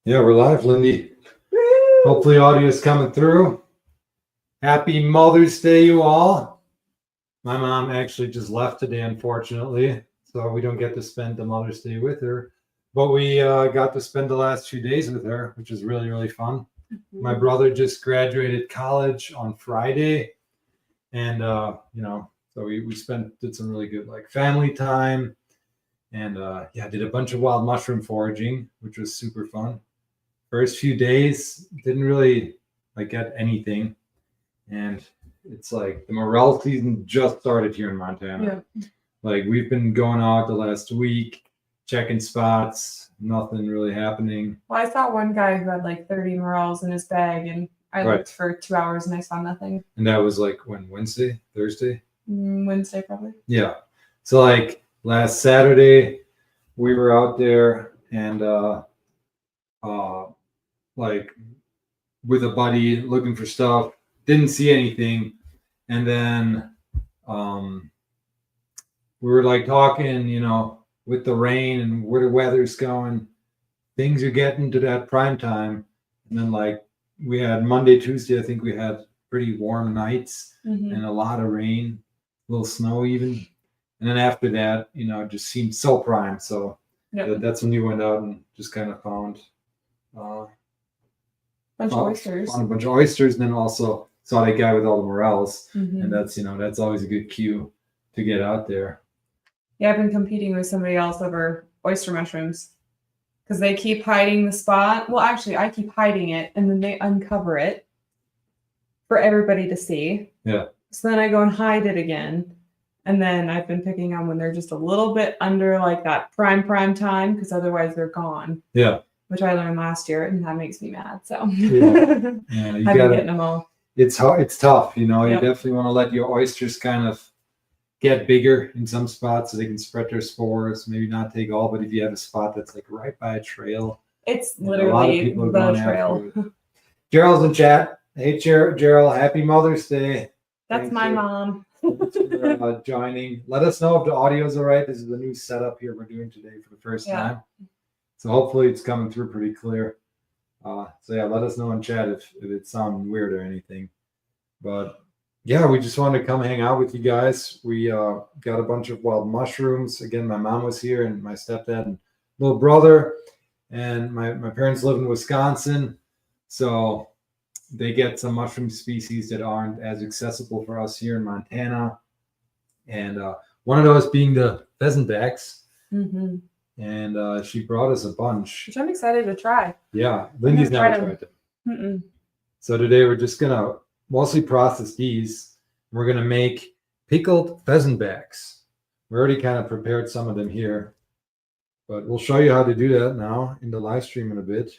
Yeah, we're live, Lindey. Hopefully audio is coming through. Happy Mother's Day, you all. My mom actually just left today, unfortunately, so we don't get to spend the Mother's Day with her. But we got to spend the last few days with her, which is really, really fun. Mm-hmm. My brother just graduated college on Friday, and so we did some really good family time, and did a bunch of wild mushroom foraging, which was super fun. First few days didn't really get anything, and it's the morel season just started here in Montana. Yeah. We've been going out the last week, checking spots, nothing really happening. Well, I saw one guy who had 30 morels in his bag, and I looked for 2 hours and I saw nothing. And that was when? Wednesday? Thursday? Wednesday, probably. Yeah. So last Saturday, we were out there and with a buddy looking for stuff, didn't see anything, and then we were talking, with the rain and where the weather's going, things are getting to that prime time, and then we had Monday, Tuesday, I think we had pretty warm nights and a lot of rain, a little snow even, and then after that, it just seemed so prime. So that's when we went out and just kind of found a bunch of oysters, and then also saw that guy with all the morels, and that's always a good cue to get out there. Yeah, I've been competing with somebody else over oyster mushrooms because they keep hiding the spot. Well, actually, I keep hiding it, and then they uncover it for everybody to see. Yeah. So then I go and hide it again, and then I've been picking them when they're just a little bit under that prime time, because otherwise they're gone. Yeah. Which I learned last year, and that makes me mad. So yeah, I've been getting them all. It's hard. It's tough. You definitely want to let your oysters kind of get bigger in some spots so they can spread their spores. Maybe not take all, but if you have a spot that's right by a trail, it's literally the trail. Gerald's in chat. Hey, Gerald, happy Mother's Day. That's Thanks my mom. for joining. Let us know if the audio's all right. This is the new setup here we're doing today for the first time. So hopefully it's coming through pretty clear. Let us know in chat if it sounds weird or anything. But yeah, we just wanted to come hang out with you guys. We got a bunch of wild mushrooms. Again, my mom was here, and my stepdad and little brother, and my parents live in Wisconsin. So they get some mushroom species that aren't as accessible for us here in Montana. And one of those being the pheasant backs. Mm-hmm. And she brought us a bunch, which I'm excited to try. Yeah, Lindy's never tried them. So today we're just gonna mostly process these. We're gonna make pickled pheasant backs. We already kind of prepared some of them here, but we'll show you how to do that now in the live stream in a bit.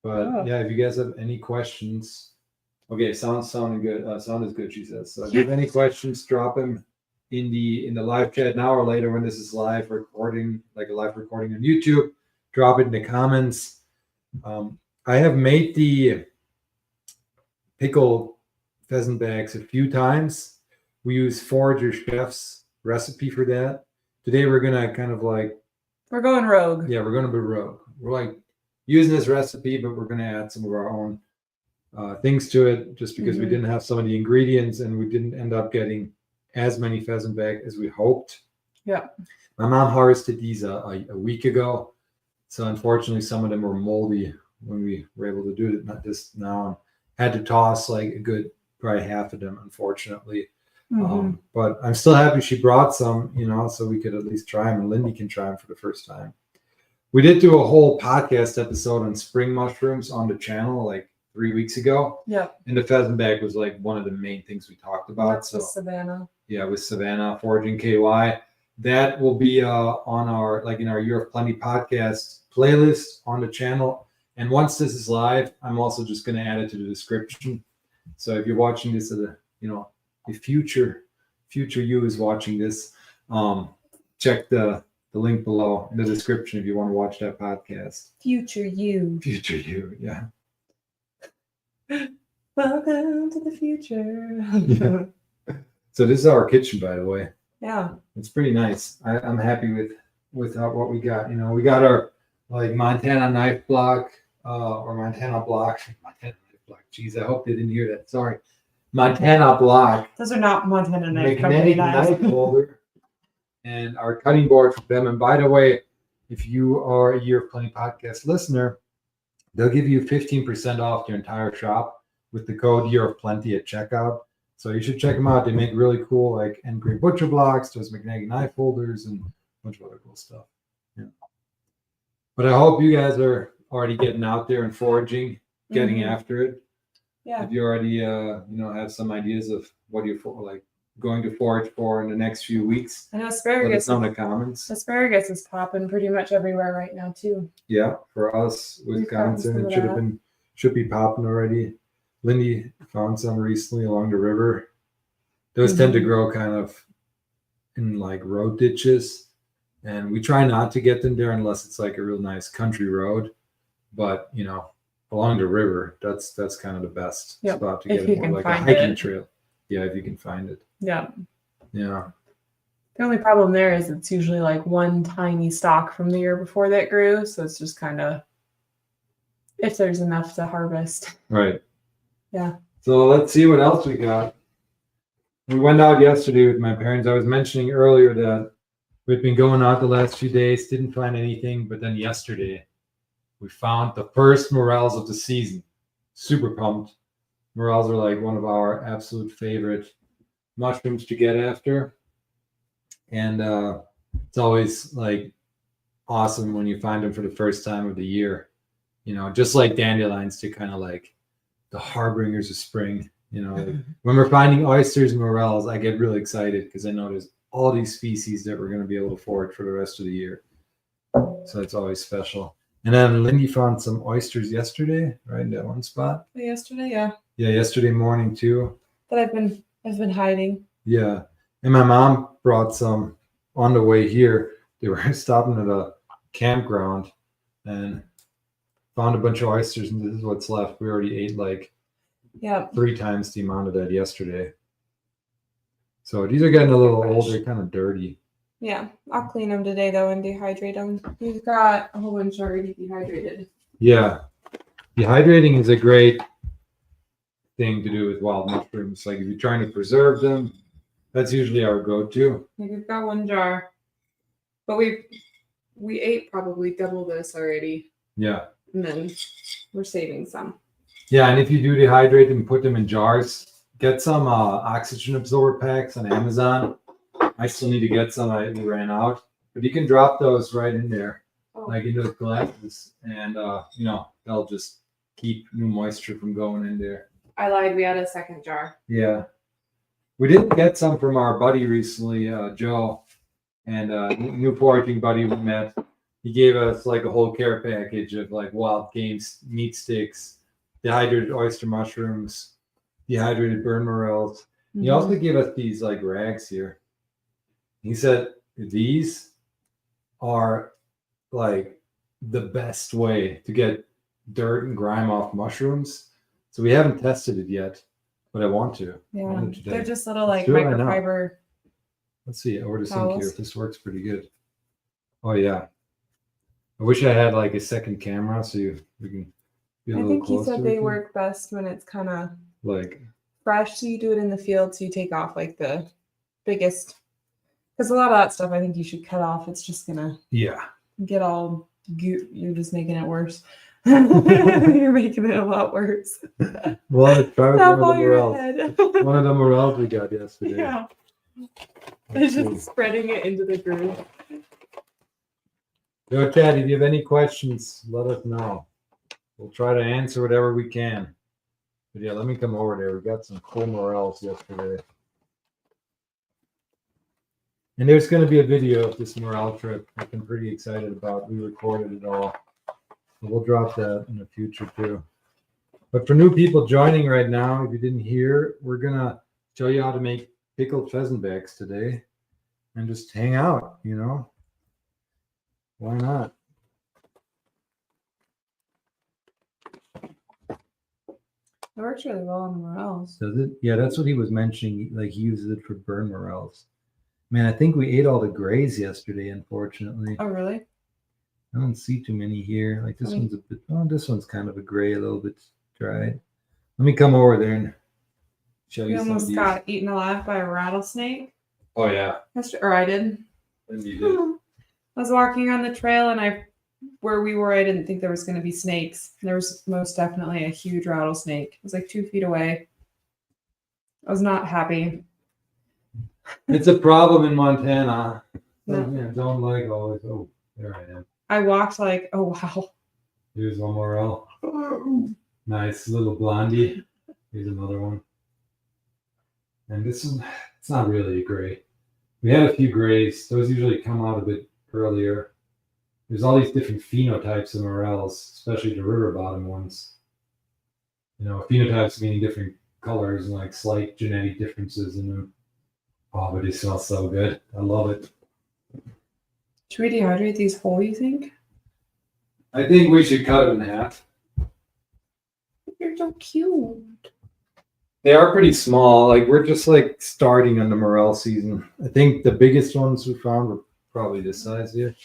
But yeah, if you guys have any questions, okay, sounding good. Sound is good, she says. So if you have any questions, drop them in the live chat now or later when this is live recording, a live recording on YouTube. Drop it in the comments. I have made the pickled pheasant backs a few times. We use Forager Chef's recipe for that. Today we're gonna kind of we're going rogue. Yeah, we're gonna be rogue. We're using this recipe, but we're gonna add some of our own things to it, just because we didn't have some of the ingredients and we didn't end up getting as many pheasant back as we hoped. Yeah. My mom harvested these a week ago. So unfortunately, some of them were moldy when we were able to do it, not just now. Had to toss a good probably half of them, unfortunately. But I'm still happy she brought some, so we could at least try them, and Lindey can try them for the first time. We did do a whole podcast episode on spring mushrooms on the channel 3 weeks ago. Yeah. And the pheasant bag was one of the main things we talked about. So Savannah. Yeah, with Savannah, Foraging KY. That will be on our, in our Year of Plenty podcast playlist on the channel. And once this is live, I'm also just going to add it to the description. So if you're watching this the future you is watching this, check the link below in the description if you want to watch that podcast. Future you, yeah. Welcome to the future. Yeah. So this is our kitchen, by the way. Yeah. It's pretty nice. I'm happy with what we got. We got our Montana knife block or Montana block. Montana block. Jeez, I hope they didn't hear that. Sorry. Montana block. Those are not Montana Knife Company Magnetic knives. knife holder. And our cutting board for them. And by the way, if you are a Year of Plenty podcast listener, they'll give you 15% off your entire shop with the code Year of Plenty at checkout. So you should check them out. They make really cool, like end grade butcher blocks, those magnetic knife holders, and a bunch of other cool stuff. Yeah. But I hope you guys are already getting out there and foraging, getting after it. Yeah. If you already, have some ideas of what you're like going to forage for in the next few weeks, I know let asparagus. us know in the comments. Asparagus is popping pretty much everywhere right now too. Yeah, for us, Wisconsin, it should be popping already. Lindey found some recently along the river. Those tend to grow kind of in like road ditches, and we try not to get them there unless it's like a real nice country road. But along the river, that's kind of the best spot to get it, more like a hiking trail. Yeah, if you can find it. Yeah. Yeah. The only problem there is it's usually like one tiny stalk from the year before that grew, so it's just kind of if there's enough to harvest. Right. Yeah. So let's see what else we got. We went out yesterday with my parents. I was mentioning earlier that we've been going out the last few days, didn't find anything, but then yesterday we found the first morels of the season. Super pumped. Morels are like one of our absolute favorite mushrooms to get after. And it's always like awesome when you find them for the first time of the year. Just like dandelions, to kind of like the harbingers of spring. When we're finding oysters and morels, I get really excited because I know there's all these species that we're going to be able to forage for the rest of the year. So it's always special. And then Lindey found some oysters yesterday, right in that one spot. Yesterday, yeah. Yeah, yesterday morning too. That I've been hiding. Yeah, and my mom brought some on the way here. They were stopping at a campground and found a bunch of oysters, and this is what's left. We already ate like 3 times the amount of that yesterday. So these are getting a little old. They're kind of dirty. Yeah, I'll clean them today though and dehydrate them. We've got a whole bunch already dehydrated. Yeah, dehydrating is a great thing to do with wild mushrooms. Like if you're trying to preserve them, that's usually our go-to. We've got 1 jar, but we ate probably double this already. Yeah, and then we're saving some. Yeah, and if you do dehydrate them, put them in jars. Get some oxygen absorber packs on Amazon. I still need to get some. I ran out, but you can drop those right in there, like into the glasses, and they'll just keep new moisture from going in there. I lied. We had a second jar. Yeah, we did get some from our buddy recently, Joe, and new foraging buddy we met. He gave us like a whole care package of like wild game meat sticks, dehydrated oyster mushrooms, dehydrated burn morels. Mm-hmm. He also gave us these like rags here. He said these are like the best way to get dirt and grime off mushrooms. So we haven't tested it yet, but I want to. Yeah, they're just little like microfiber. Let's see over the sink here if this works pretty good. Oh yeah. I wish I had like a second camera so we can be a little closer. I think he said they work best when it's kind of like fresh. So you do it in the field, so you take off like the biggest. Because a lot of that stuff, I think you should cut off. It's just gonna get all you're just making it worse. You're making it a lot worse. Well, let's try with one of the morels. One of the morels we got yesterday. Yeah, it's just spreading it into the groove. Yo, Chad, if you have any questions, let us know. We'll try to answer whatever we can. But yeah, let me come over there. We got some cool morels yesterday. And there's going to be a video of this morel trip I'm pretty excited about. We recorded it all. So we'll drop that in the future too. But for new people joining right now, if you didn't hear, we're going to show you how to make pickled pheasant backs today. And just hang out, Why not? It works really well on the morels. Does it? Yeah, that's what he was mentioning. Like he uses it for burn morels. Man, I think we ate all the grays yesterday, unfortunately. Oh, really? I don't see too many here. Like this one's a bit. Oh, this one's kind of a gray, a little bit dried. Let me come over there and show We you some of almost these. got eaten alive by a rattlesnake. Oh yeah, Or I did. Lindey did. I was walking on the trail and where we were, I didn't think there was going to be snakes. There was most definitely a huge rattlesnake. It was like 2 feet away. I was not happy. It's a problem in Montana. No. Yeah, don't like always. Oh, there I am. I walked like, oh wow. Here's one morel. Nice little blondie. Here's another one. And this one, it's not really a gray. We had a few grays. Those usually come out a bit earlier. There's all these different phenotypes of morels, especially the river bottom ones. You know, phenotypes meaning different colors and like slight genetic differences in them. Oh, but they smell so good. I love it. Should we dehydrate these whole, you think? I think we should cut it in half. You're so cute. They are pretty small. Like we're just like starting on the morel season. I think the biggest ones we found were probably this size here.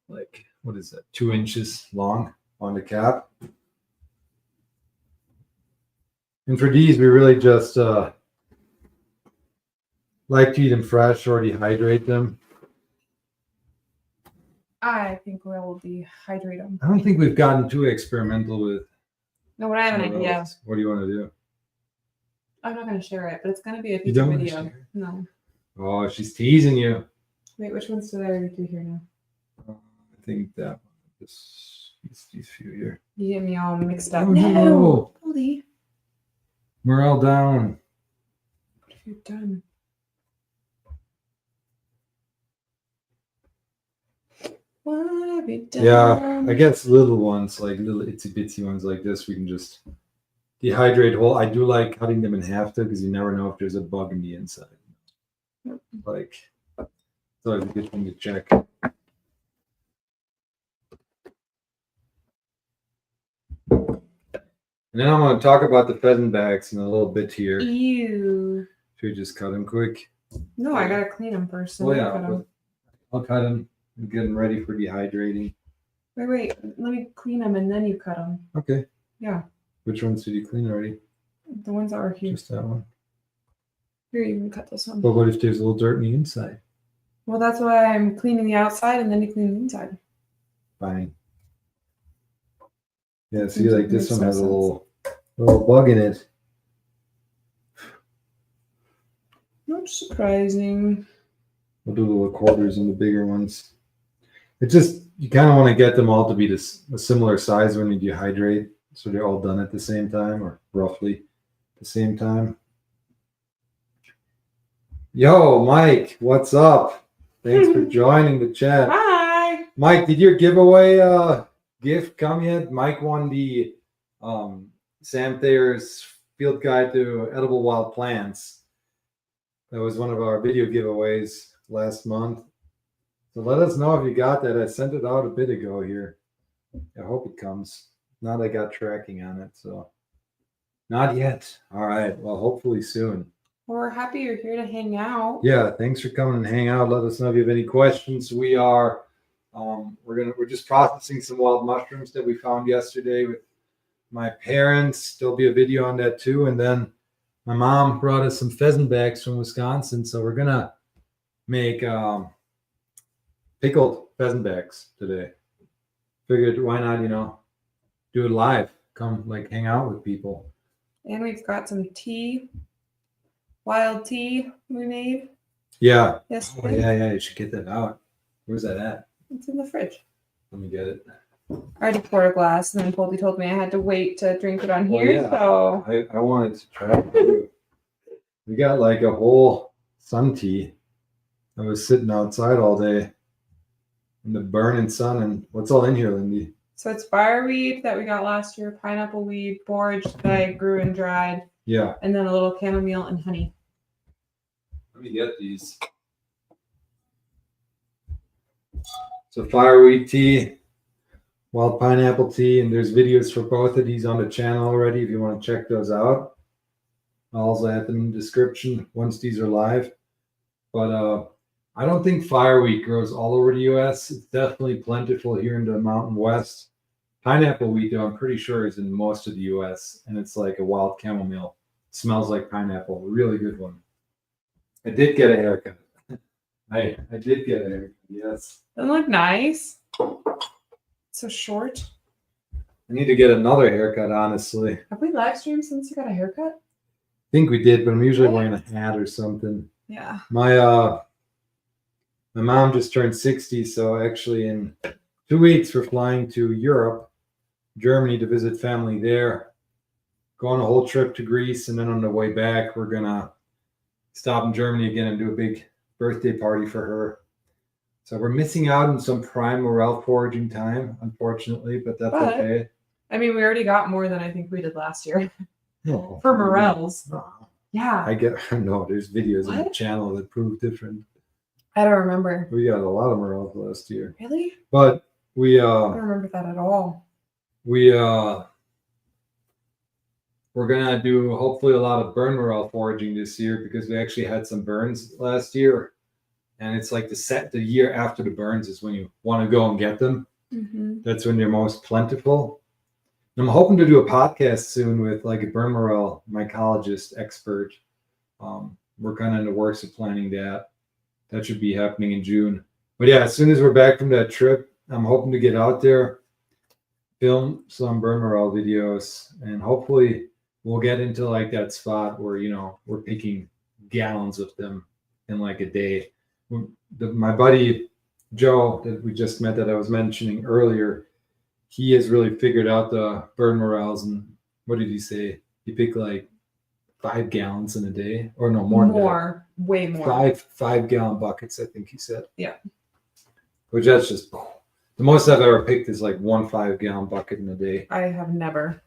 Like, what is that? 2 inches long on the cap. And for these, we really just like to eat them fresh or dehydrate them. I think we'll dehydrate them. I don't think we've gotten too experimental with. No, but I have an idea. morels. What do you want to do? I'm not going to share it, but it's going to be a You future don't wanna video. share it? No. Oh, she's teasing you. Wait, which ones did I do here now? I think that one. These few here. You get me all mixed up. Oh, No! no. Holy. Morel down. What have you done? What have you done? Yeah, I guess little ones, like little itsy bitsy ones like this, we can just dehydrate whole. I do like cutting them in half though, because you never know if there's a bug in the inside. Like, it's always a good thing to check. And then I'm going to talk about the pheasant backs in a little bit here. Ew. Should we just cut them quick? No, I gotta clean them first. Oh yeah, I'll cut them and get them ready for dehydrating. Wait. Let me clean them and then you cut them. Okay. Yeah. Which ones did you clean already? The ones that are here. Just that one. Here, you can cut this one. But what if there's a little dirt in the inside? Well, that's why I'm cleaning the outside and then you clean the inside. Fine. Yeah, see, Seems like like this makes one has a more little bug in it. Not surprising. We'll do little quarters in the bigger ones. It just, you kind of want to get them all to be a similar size when you dehydrate, so they're all done at the same time, or roughly the same time. Yo, Mike, what's up? Thanks for joining the chat. Hi. Mike, did your giveaway gift come yet? Mike won the Sam Thayer's Field Guide to Edible Wild Plants. That was one of our video giveaways last month. So let us know if you got that. I sent it out a bit ago here. I hope it comes. Now I got tracking on it, so not yet. All right. Well, hopefully soon. Well, we're happy you're here to hang out. Yeah, thanks for coming and hang out. Let us know if you have any questions. We are we're just processing some wild mushrooms that we found yesterday with my parents. There'll be a video on that too. And then my mom brought us some pheasant backs from Wisconsin. So we're gonna make pickled pheasant backs today. Figured why not, do it live. Come like hang out with people. And we've got some tea, wild tea we made. Yeah. Yesterday. Oh, yeah, you should get that out. Where's that at? It's in the fridge. Let me get it. I already poured a glass, and then Colby told me I had to wait to drink it on Well, here. yeah. So I wanted to try it too. We got like a whole sun tea. I was sitting outside all day in the burning sun. And what's all in here, Lindey? So it's fireweed that we got last year, pineapple weed, foraged that I grew and dried, Yeah. and then a little chamomile and honey. Let me get these. So fireweed tea, wild pineapple tea, and there's videos for both of these on the channel already if you want to check those out. I'll also add them in the description once these are live. But I don't think fireweed grows all over the U.S. It's definitely plentiful here in the Mountain West. Pineapple wheat, though, I'm pretty sure is in most of the U.S. and it's like a wild chamomile. It smells like pineapple. A really good one. I did get a haircut. I did get a haircut. Yes. Doesn't look nice. So short. I need to get another haircut, honestly. Have we live streamed since you got a haircut? I think we did, but I'm usually wearing a hat or something. Yeah. My mom just turned 60, so actually in 2 weeks we're flying to Europe, Germany, to visit family there. Go on a whole trip to Greece, and then on the way back we're gonna stop in Germany again and do a big birthday party for her. So we're missing out on some prime morel foraging time, unfortunately, but that's okay. I mean, we already got more than I think we did last year No, for morels. no. Yeah. No, there's videos on the channel that prove different. I don't remember. We got a lot of morels last year. Really? But we I don't remember that at all. we're gonna do hopefully a lot of burn morel foraging this year because we actually had some burns last year. And it's like the year after the burns is when you want to go and get them. Mm-hmm. That's when they're most plentiful. I'm hoping to do a podcast soon with like a burn morel mycologist expert. We're kind of in the works of planning that. That should be happening in June. But yeah, as soon as we're back from that trip, I'm hoping to get out there, film some burn morel videos, and hopefully we'll get into like that spot where, you know, we're picking gallons of them in like a day. My buddy Joe that we just met that I was mentioning earlier, he has really figured out the burn morels, and what did he say? He picked like 5 gallons in a day, or no more. Way more. 5 gallon buckets, I think he said. Yeah. Which that's just the most I've ever picked is like 1 5-gallon bucket in a day. I have never.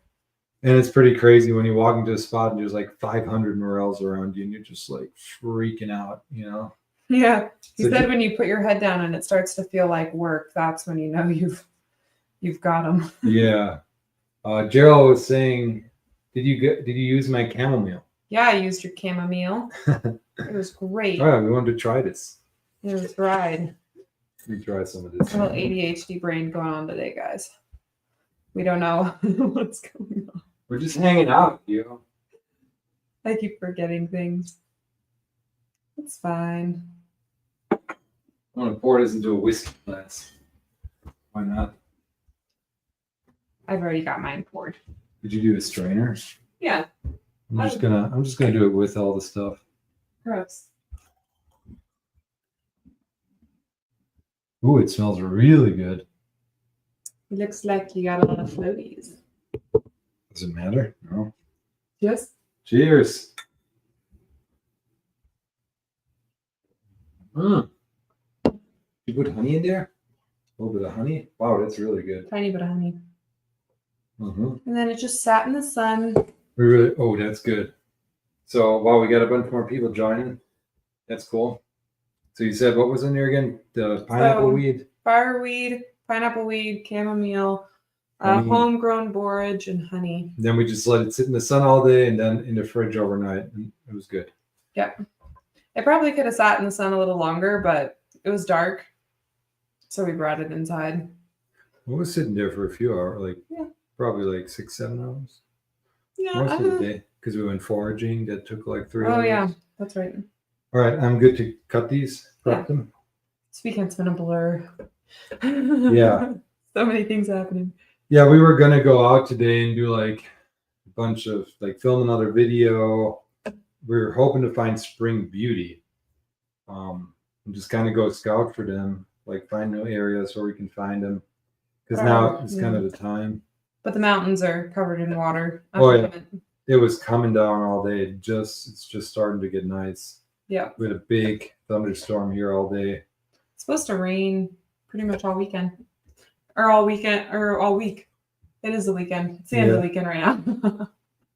And it's pretty crazy when you walk into a spot and there's like 500 morels around you, and you're just like freaking out, you know. Yeah. He said when you put your head down and it starts to feel like work, that's when you know you've got them. Yeah. Gerald was saying, did you use my chamomile? Yeah, I used your chamomile. It was great. All right, we wanted to try this. It was dried. We try some of this. A little ADHD brain going on today, guys. We don't know what's going on. We're just hanging out, you. I keep forgetting things. It's fine. I want to pour this into a whiskey glass. Why not? I've already got mine poured. Did you do a strainer? Yeah. I'm just gonna do it with all the stuff. Gross. Ooh, it smells really good. It looks like you got a lot of floaties. Does it matter? No. Yes. Cheers. You put honey in there? A little bit of honey? Wow, that's really good. Tiny bit of honey. Mm-hmm. And then it just sat in the sun. Oh, that's good. So, wow, we got a bunch more people joining. That's cool. So you said what was in there again? The pineapple weed? Fireweed, pineapple weed, chamomile, homegrown borage, and honey. Then we just let it sit in the sun all day and then in the fridge overnight. And it was good. Yeah. It probably could have sat in the sun a little longer, but it was dark. So we brought it inside. Well, it was sitting there for a few hours, probably like 6-7 hours. Yeah. Most of the day. Because we went foraging. That took like 3 hours. Oh, yeah. That's right. All right. I'm good to cut these. Prep them. This weekend's been a blur. Yeah. So many things happening. Yeah, we were going to go out today and do like a bunch of film another video. We were hoping to find spring beauty. And just kind of go scout for them, find new areas where we can find them. Because now it's kind of the time. But the mountains are covered in water. Oh, yeah. It was coming down all day. It's just starting to get nice. Yeah. We had a big thunderstorm here all day. It's supposed to rain pretty much all weekend. Or all weekend, or all week. It is the weekend. It's the end of the weekend right now.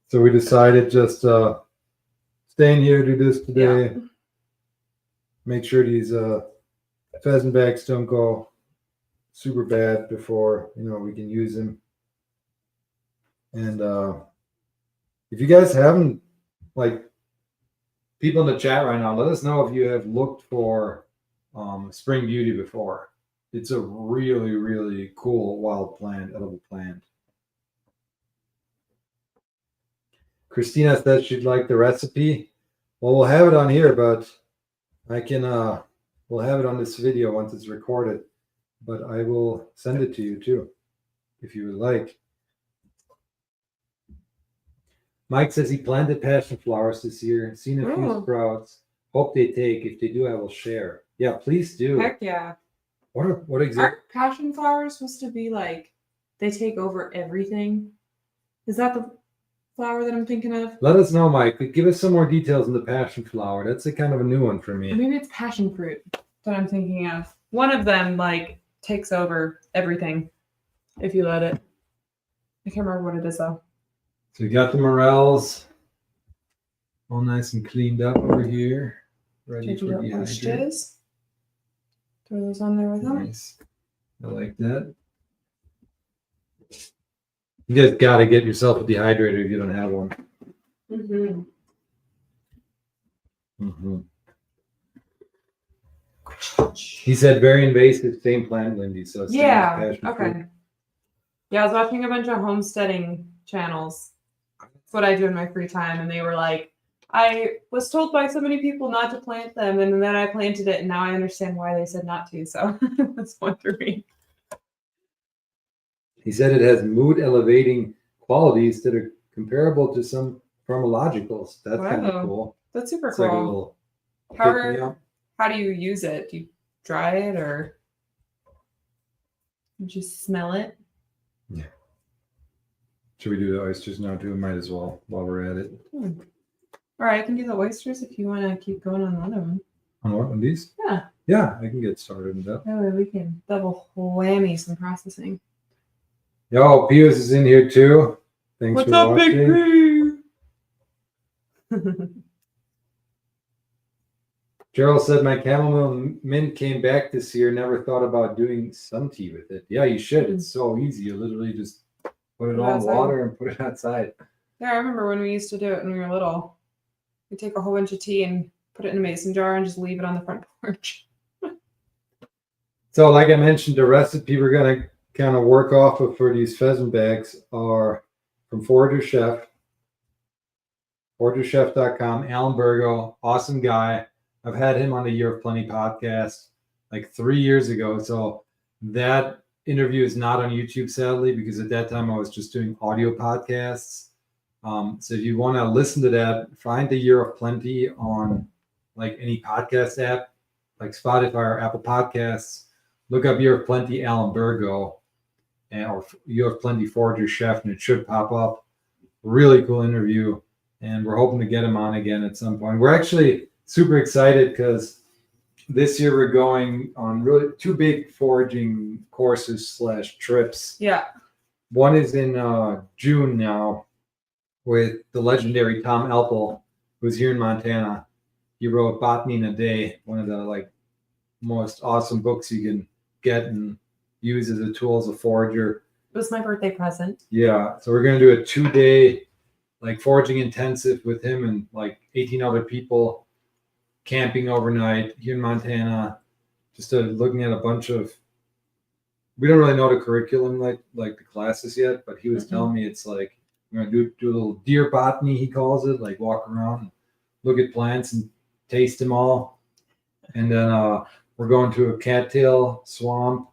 So we decided just stay in here, do this today. Yeah. Make sure these pheasant bags don't go super bad before we can use them. And if you guys haven't, people in the chat right now, let us know if you have looked for spring beauty before. It's a really, really cool wild plant, edible plant. Christina said she'd like the recipe. Well, we'll have it on here, but I can we'll have it on this video once it's recorded. But I will send it to you too, if you would like. Mike says he planted passion flowers this year, seen a few sprouts. Hope they take. If they do, I will share. Yeah, please do. Heck yeah. What exactly? Aren't passion flowers supposed to be like they take over everything? Is that the flower that I'm thinking of? Let us know, Mike. Give us some more details on the passion flower. That's a kind of a new one for me. Maybe it's passion fruit that I'm thinking of. One of them like takes over everything if you let it. I can't remember what it is though. So you got the morels all nice and cleaned up over here, ready for the oysters. Throw those on there with them. Nice. I like that. You just got to get yourself a dehydrator if you don't have one. Mm-hmm. Mm-hmm. He said very invasive, same plant, Lindey. So yeah, okay. Fruit. Yeah, I was watching a bunch of homesteading channels. That's what I do in my free time, and they were like, I was told by so many people not to plant them, and then I planted it, and now I understand why they said not to. So that's one for me. He said it has mood elevating qualities that are comparable to some pharmacologicals. That's kind of cool. That's super it's cool. Like a little how do you use it? Do you dry it or you just smell it? Yeah. Should we do the oysters now too? Might as well while we're at it. All right, I can do the oysters if you want to keep going on one of them. On what? On these? Yeah. Yeah, I can get started with that. That way we can double whammy some processing. Yo, Pius is in here too. Thanks What's for up, watching. Big P? Gerald said my chamomile mint came back this year. Never thought about doing sun tea with it. Yeah, you should. It's so easy. You literally just put it on water and put it outside. Yeah, I remember when we used to do it when we were little. We take a whole bunch of tea and put it in a mason jar and just leave it on the front porch. So, like I mentioned, the recipe we're gonna kind of work off of for these pheasant bags are from Forager Chef, foragerchef.com. Alan Bergo, awesome guy. I've had him on the Year of Plenty podcast like 3 years ago. So that interview is not on YouTube, sadly, because at that time I was just doing audio podcasts. So if you want to listen to that, find the Year of Plenty on like any podcast app, like Spotify or Apple Podcasts. Look up Year of Plenty Alan Bergo or Year of Plenty Forager Chef, and it should pop up. Really cool interview, and we're hoping to get him on again at some point. We're actually super excited because this year we're going on really 2 big foraging courses / trips. Yeah. One is in June now with the legendary Tom Elpel, who's here in Montana. He wrote Botany in a Day, one of the like most awesome books you can get and use as a tool as a forager. It was my birthday present. Yeah. So we're going to do a 2-day like foraging intensive with him and like 18 other people, camping overnight here in Montana, just looking at a bunch of, we don't really know the curriculum like the classes yet, but he was telling me it's like we're gonna do a little deer botany, he calls it, like walk around and look at plants and taste them all. And then we're going to a cattail swamp,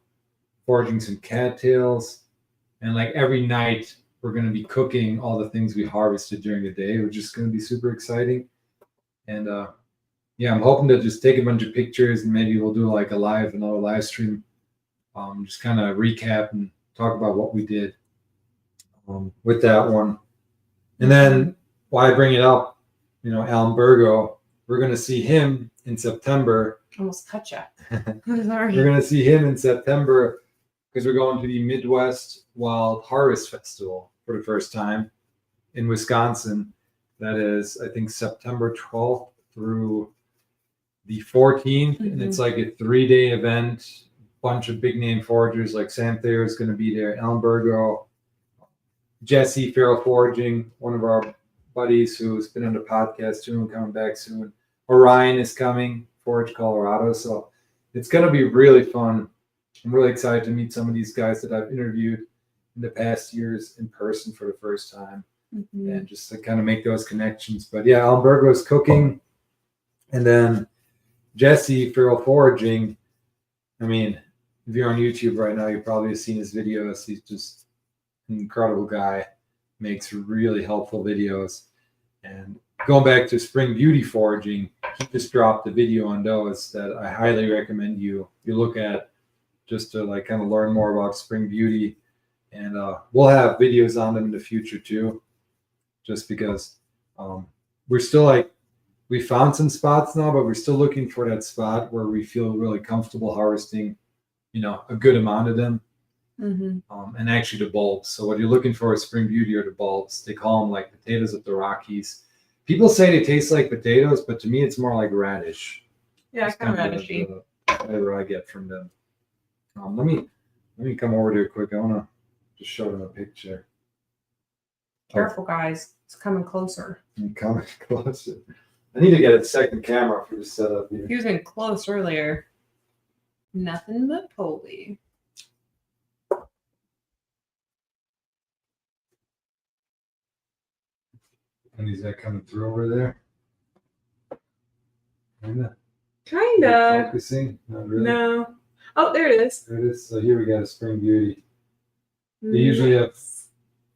foraging some cattails, and like every night we're going to be cooking all the things we harvested during the day, which is going to be super exciting. And yeah, I'm hoping to just take a bunch of pictures and maybe we'll do like another live stream, just kind of recap and talk about what we did with that one. And then why I bring it up, Alan Bergo, we're going to see him in September. Almost cut you. Sorry. We're going to see him in September because we're going to the Midwest Wild Harvest Festival for the first time in Wisconsin. That is, I think, September 12th through the 14th, and it's like a 3-day event. Bunch of big name foragers like Sam Thayer is going to be there, Alan Bergo, Jesse Feral Foraging, one of our buddies who's been on the podcast too and coming back soon. Orion is coming, Forage Colorado. So it's going to be really fun. I'm really excited to meet some of these guys that I've interviewed in the past years in person for the first time, and just to kind of make those connections. But yeah, Bergo is cooking, and then Jesse for foraging. I mean, if you're on YouTube right now, you probably have seen his videos. He's just an incredible guy, makes really helpful videos. And going back to Spring Beauty foraging, he just dropped a video on those that I highly recommend you look at, just to like kind of learn more about Spring Beauty. And we'll have videos on them in the future too, just because we're still like, we found some spots now, but we're still looking for that spot where we feel really comfortable harvesting, a good amount of them. And actually the bulbs. So what you're looking for is Spring Beauty or the bulbs. They call them like potatoes of the Rockies. People say they taste like potatoes, but to me it's more like radish. Yeah, kind of radishy. The flavor I get from them. Let me come over there quick. I want to just show them a picture. Careful, guys. It's coming closer. I'm coming closer. I need to get a second camera for the setup here. He was in close earlier. Nothing but Polly. And is that coming through over there? Kinda. Focusing? Not really. No. Oh, there it is. There it is. So here we got a Spring Beauty. They usually have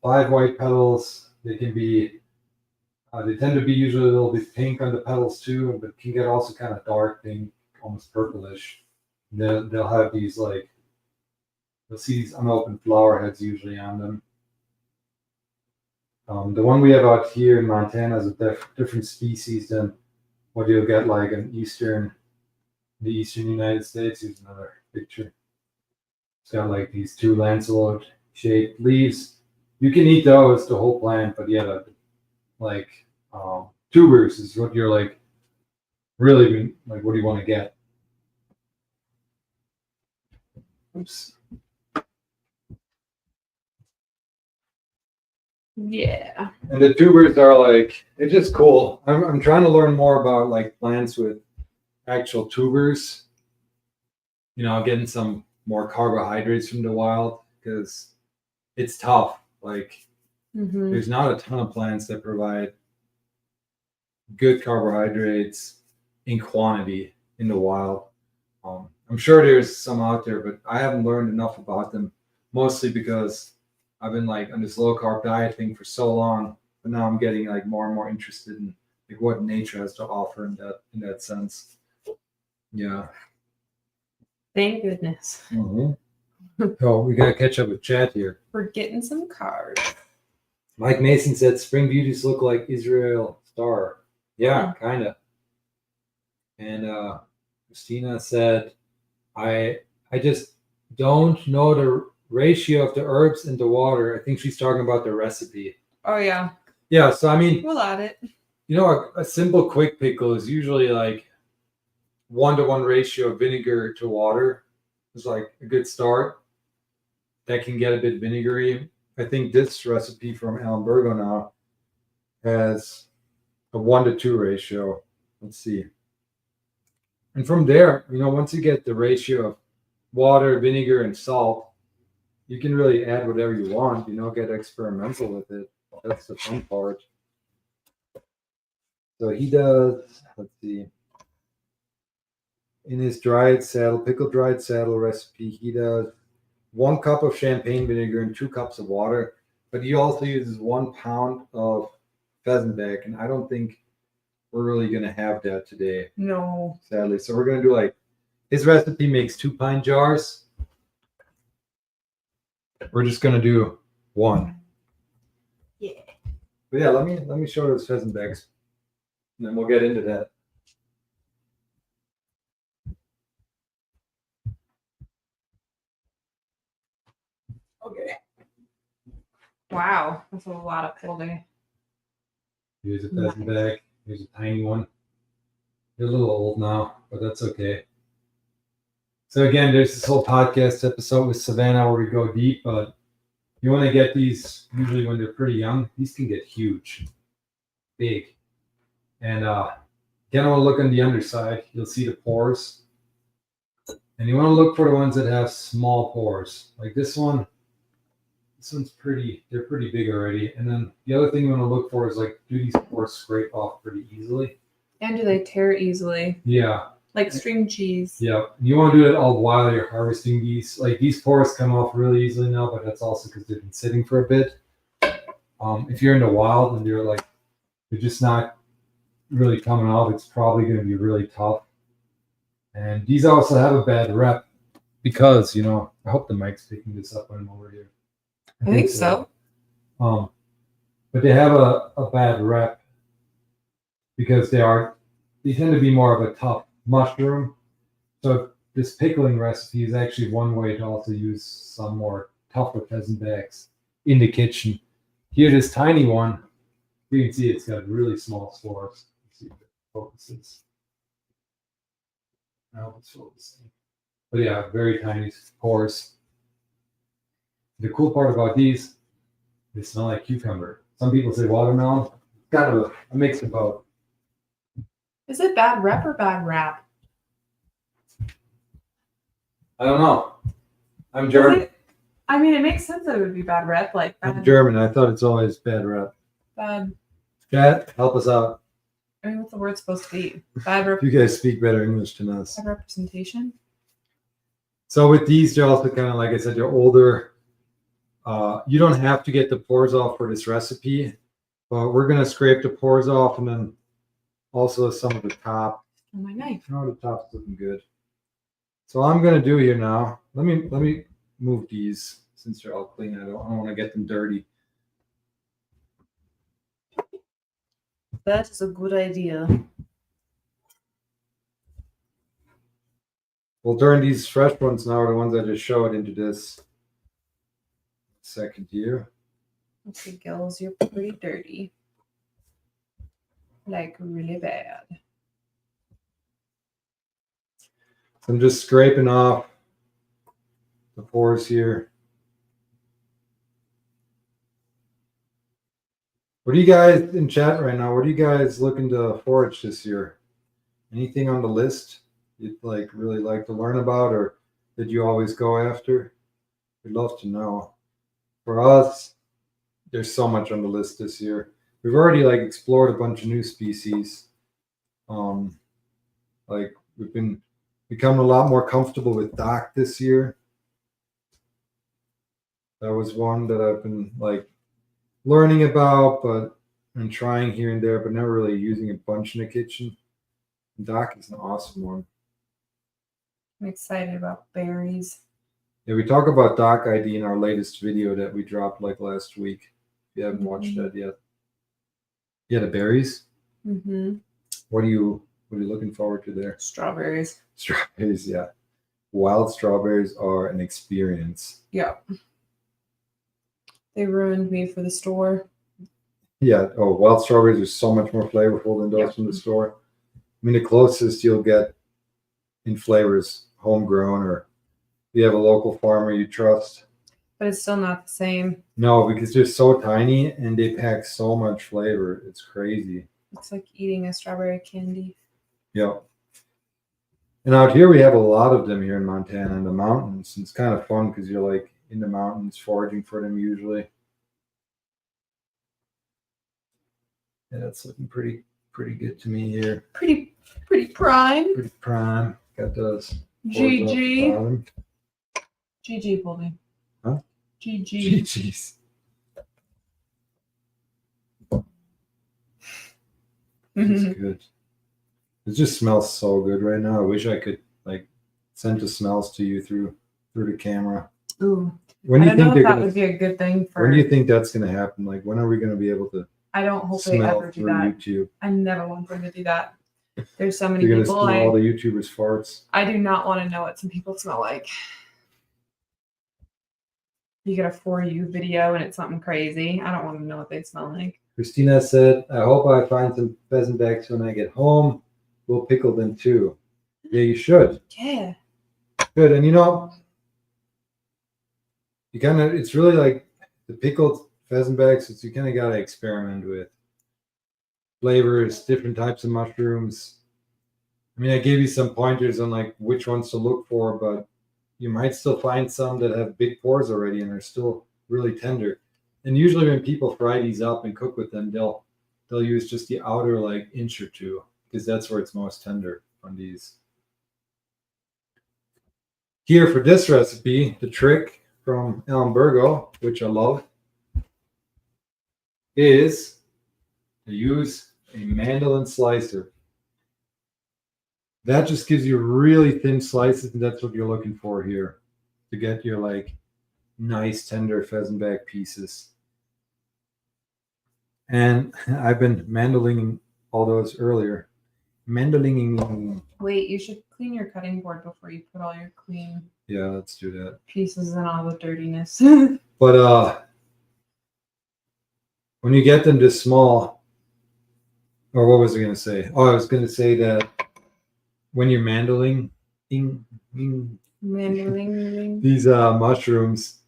5 white petals. They can be, they tend to be usually a little bit pink on the petals too, but can get also kind of dark pink, almost purplish. They'll have these like, you'll see these unopened flower heads usually on them. The one we have out here in Montana is a different species than what you'll get like in the eastern United States. Here's another picture. It's got like these 2 lanceolate shaped leaves. You can eat those, the whole plant, but yeah, like tubers is what you're like really like. What do you want to get? Oops. Yeah. And the tubers are like, it's just cool. I'm trying to learn more about like plants with actual tubers. Getting some more carbohydrates from the wild, because it's tough. Like there's not a ton of plants that provide good carbohydrates in quantity in the wild. I'm sure there's some out there, but I haven't learned enough about them, mostly because I've been like on this low carb diet thing for so long, but now I'm getting like more and more interested in like what nature has to offer in that sense. Yeah. Thank goodness. Oh, we gotta catch up with chat here. We're getting some cards. Mike Mason said Spring Beauties look like Israel Star. Yeah, kind of. And Christina said, I just don't know the ratio of the herbs in the water. I think she's talking about the recipe. Oh, yeah. Yeah, so I mean, we'll add it. A simple quick pickle is usually like 1-to-1 ratio of vinegar to water. It's like a good start. That can get a bit vinegary. I think this recipe from Bergo now has a 1-to-2 ratio. Let's see. And from there, once you get the ratio of water, vinegar, and salt, you can really add whatever you want, get experimental with it. That's the fun part. So he does, let's see. In his pickled dried saddle recipe, he does 1 cup of champagne vinegar and 2 cups of water, but he also uses 1 pound of pheasant back, and I don't think we're really going to have that today. No. Sadly. So we're going to do like, his recipe makes 2 pint jars. We're just going to do 1. Yeah. But yeah, let me show those pheasant bags, and then we'll get into that. Okay. Wow, that's a lot of folding. Here's a pheasant bag. Here's a tiny one. They're a little old now, but that's okay. So again, there's this whole podcast episode with Savannah where we go deep, but you want to get these usually when they're pretty young. These can get huge, big. And again, I want to look on the underside. You'll see the pores. And you want to look for the ones that have small pores. Like this one. This one's pretty, they're pretty big already. And then the other thing you want to look for is like, do these pores scrape off pretty easily? And do they tear easily? Yeah. Like string cheese. Yeah. You want to do it all while you're harvesting these. Like these pores come off really easily now, but that's also because they've been sitting for a bit. If you're in the wild and you're just not really coming off, it's probably going to be really tough. And these also have a bad rep because, I hope the mic's picking this up when I'm over here. I think so. But they have a bad rep because they tend to be more of a tough mushroom. So this pickling recipe is actually one way to also use some more tougher pheasant backs in the kitchen. Here, this tiny one, you can see it's got really small spores. Let's see if it focuses. No, it's focusing. But yeah, very tiny pores. The cool part about these, they smell like cucumber. Some people say watermelon. It's kind of a mix of both. Is it bad rep or bad rap? I don't know. I'm German. I mean, it makes sense that it would be bad rep. Like bad, I'm German. I thought it's always bad rep. bad. Chat, help us out. I mean, what's the word supposed to be? Bad rep. You guys speak better English than us. Bad representation. So with these, they're also kind of, like I said, they're older. You don't have to get the pores off for this recipe, but we're going to scrape the pores off and then also some of the top. Oh, my knife. Oh, the top's looking good. So all I'm going to do here now, let me move these since they're all clean. I don't want to get them dirty. That is a good idea. We'll turn these fresh ones now, the ones I just showed, into this second here. Okay, girls, you're pretty dirty. Like really bad. So I'm just scraping off the pores here. What are you guys in chat right now? What are you guys looking to forage this year? Anything on the list you'd really like to learn about, or did you always go after? We'd love to know. For us, there's so much on the list this year. We've already explored a bunch of new species. We've been becoming a lot more comfortable with dock this year. That was one that I've been learning about, and trying here and there, but never really using a bunch in the kitchen. Dock is an awesome one. I'm excited about berries. Yeah, we talk about Dock ID in our latest video that we dropped last week. If you haven't watched that yet. Yeah, the berries. Mm-hmm. What are you looking forward to there? Strawberries. Strawberries, yeah. Wild strawberries are an experience. Yeah. They ruined me for the store. Yeah. Oh, wild strawberries are so much more flavorful than those from the store. I mean, the closest you'll get in flavors homegrown, or if you have a local farmer you trust. But it's still not the same. No, because they're so tiny and they pack so much flavor. It's crazy. It's like eating a strawberry candy. Yeah. And out here we have a lot of them here in Montana in the mountains. And it's kind of fun because you're in the mountains foraging for them usually. Yeah, that's looking pretty good to me here. Pretty prime. Pretty prime. Got those. GG. GG, Boldy. Huh? GG. GG's. It's good. It just smells so good right now. I wish I could send the smells to you through the camera. Ooh. When do you think that would be a good thing for? When do you think that's going to happen? When are we going to be able to? I don't hope they smell ever do through that. YouTube? I never want them to do that. There's so many You're going to people. smell all the YouTubers' farts. I do not want to know what some people smell like. You get a For You video and it's something crazy. I don't want to know what they smell like. Christina said, "I hope I find some pheasant backs when I get home. We'll pickle them too." Yeah, you should. Yeah. Good, and you kind of, it's really the pickled pheasant backs. You kind of got to experiment with flavors, different types of mushrooms. I mean, I gave you some pointers on like which ones to look for, but you might still find some that have big pores already and are still really tender. And usually when people fry these up and cook with them, they'll use just the outer like inch or two because that's where it's most tender on these. Here for this recipe, the trick from Bergo, which I love, is to use a mandolin slicer. That just gives you really thin slices, and that's what you're looking for here to get your like nice tender pheasant back pieces. And I've been mandolining all those earlier. Mandolining. Wait, you should clean your cutting board before you put all your clean Yeah, let's do that. pieces and all the dirtiness. But when you get them this small, or what was I going to say? Oh, I was going to say that when you're mandolining these mushrooms,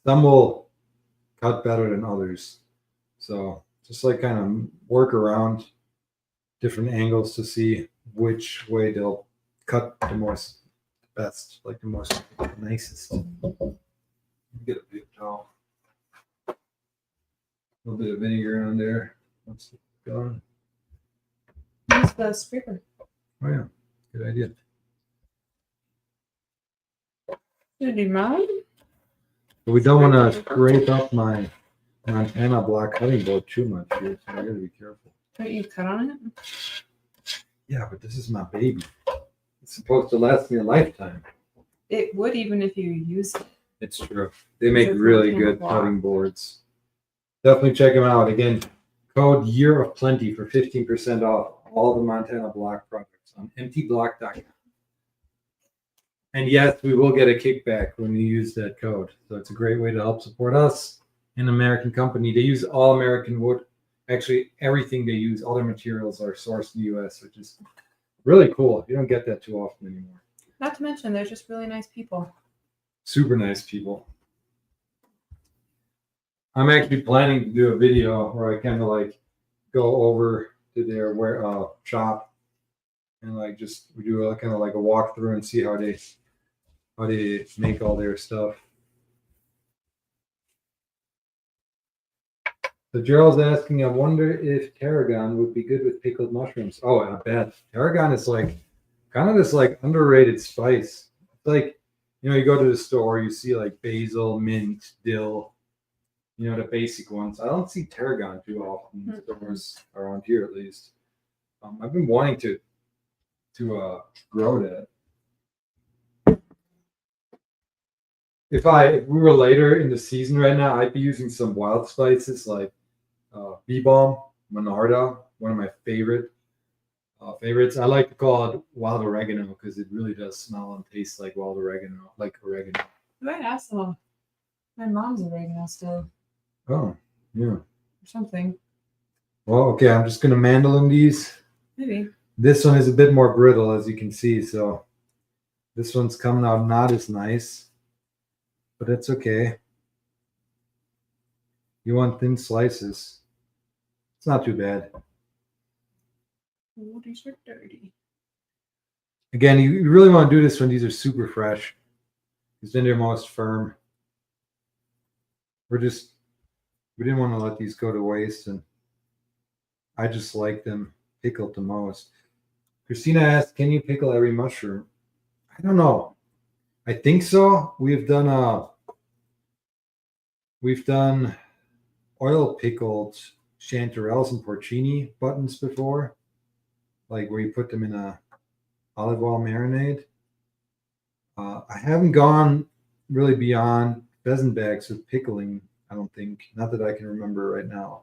some will cut better than others. So just like kind of work around different angles to see which way they'll cut the most best, like the most nicest. Get a big towel. A little bit of vinegar on there. Once it's gone. Use the scraper. Oh yeah, good idea. Should you mind? But we don't want to scrape up my Montana block cutting board too much here, so I gotta be careful. Don't you cut on it? Yeah, but this is my baby. It's supposed to last me a lifetime. It would even if you use it. It's true. They make really good cutting boards. Definitely check them out. Again, code Year of Plenty for 15% off all the Montana block products on emptyblock.com. And yes, we will get a kickback when you use that code. So it's a great way to help support us, an American company. They use all American wood. Actually, everything they use, all their materials are sourced in the U.S., which is really cool. You don't get that too often anymore. Not to mention, they're just really nice people. Super nice people. I'm actually planning to do a video where I kind of like go over to their shop and like just we do a kind of like a walkthrough and see how they make all their stuff. So Gerald's asking, I wonder if tarragon would be good with pickled mushrooms. Oh, I bet. Tarragon is like kind of this like underrated spice. It's like, you know, you go to the store, you see like basil, mint, dill, you know, the basic ones. I don't see tarragon too often in stores around here, at least. I've been wanting to grow that. If we were later in the season right now, I'd be using some wild spices like bee balm, monarda, one of my favorites. I like to call it wild oregano because it really does smell and taste like wild oregano, like oregano. You might ask them. My mom's oregano still. Oh, yeah. Or something. Well, okay, I'm just gonna mandolin these. Maybe. This one is a bit more brittle, as you can see, so this one's coming out not as nice, but it's okay. You want thin slices. It's not too bad. Oh, these are dirty. Again, you really want to do this when these are super fresh, because then they're most firm. We didn't want to let these go to waste, and I just like them pickled the most. Christina asked, can you pickle every mushroom? I don't know. I think so. We've done oil pickled chanterelles and porcini buttons before, like where you put them in a olive oil marinade. I haven't gone really beyond pheasant backs with pickling, I don't think. Not that I can remember right now.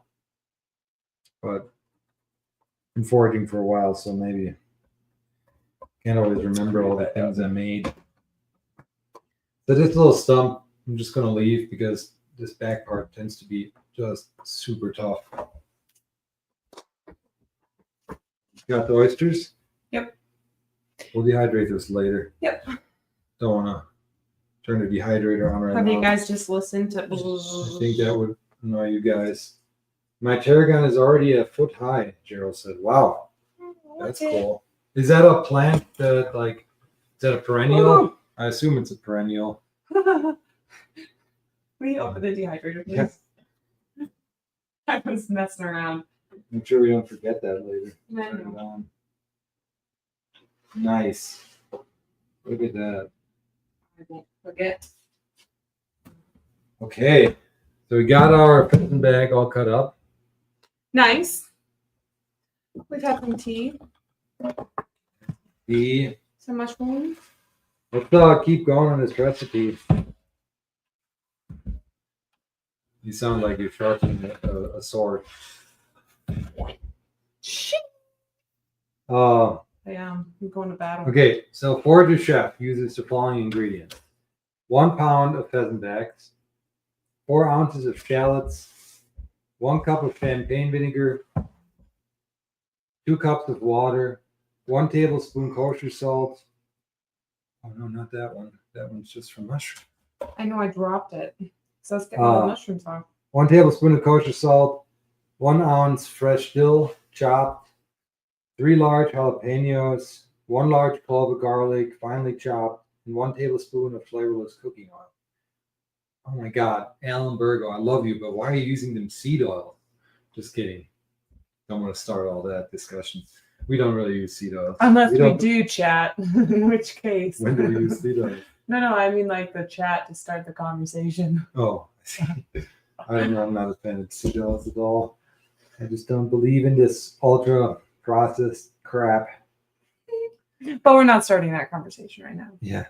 But been foraging for a while, so maybe can't always remember all the things I made. So this little stump, I'm just going to leave because this back part tends to be just super tough. Got the oysters? Yep. We'll dehydrate this later. Yep. Don't want to turn the dehydrator on right now. Have you guys just listened to? I think that would annoy you guys. My tarragon is already a foot high, Gerald said. Wow. That's cool. Is that a plant that like, is that a perennial? I assume it's a perennial. We open the dehydrator, please. I was messing around. I'm sure we don't forget that later. I Turn know. it on. Nice. Look at that. I won't forget. Okay. So we got our pheasant bag all cut up. Nice. We've had some tea, some mushrooms. Let's keep going on this recipe. You sound like you're sharpening a sword. Yeah, I'm going to battle. Okay, so Forager Chef uses the following ingredients: 1 pound of pheasant backs, 4 ounces of shallots, 1 cup of champagne vinegar, 2 cups of water, 1 tablespoon kosher salt. Oh no, not that one. That one's just for mushroom. I know I dropped it. So let's get all the mushrooms off. 1 tablespoon of kosher salt, 1 ounce fresh dill chopped, 3 large jalapenos, 1 large clove of garlic finely chopped, and 1 tablespoon of flavorless cooking oil. Oh my God, Alan Bergo, I love you, but why are you using them seed oil? Just kidding. Don't want to start all that discussion. We don't really use seed oil. Unless we do chat, in which case. When do we use seed oil? No, I mean like the chat to start the conversation. Oh, I'm not a fan of seed oils at all. I just don't believe in this ultra processed crap. But we're not starting that conversation right now. Yeah.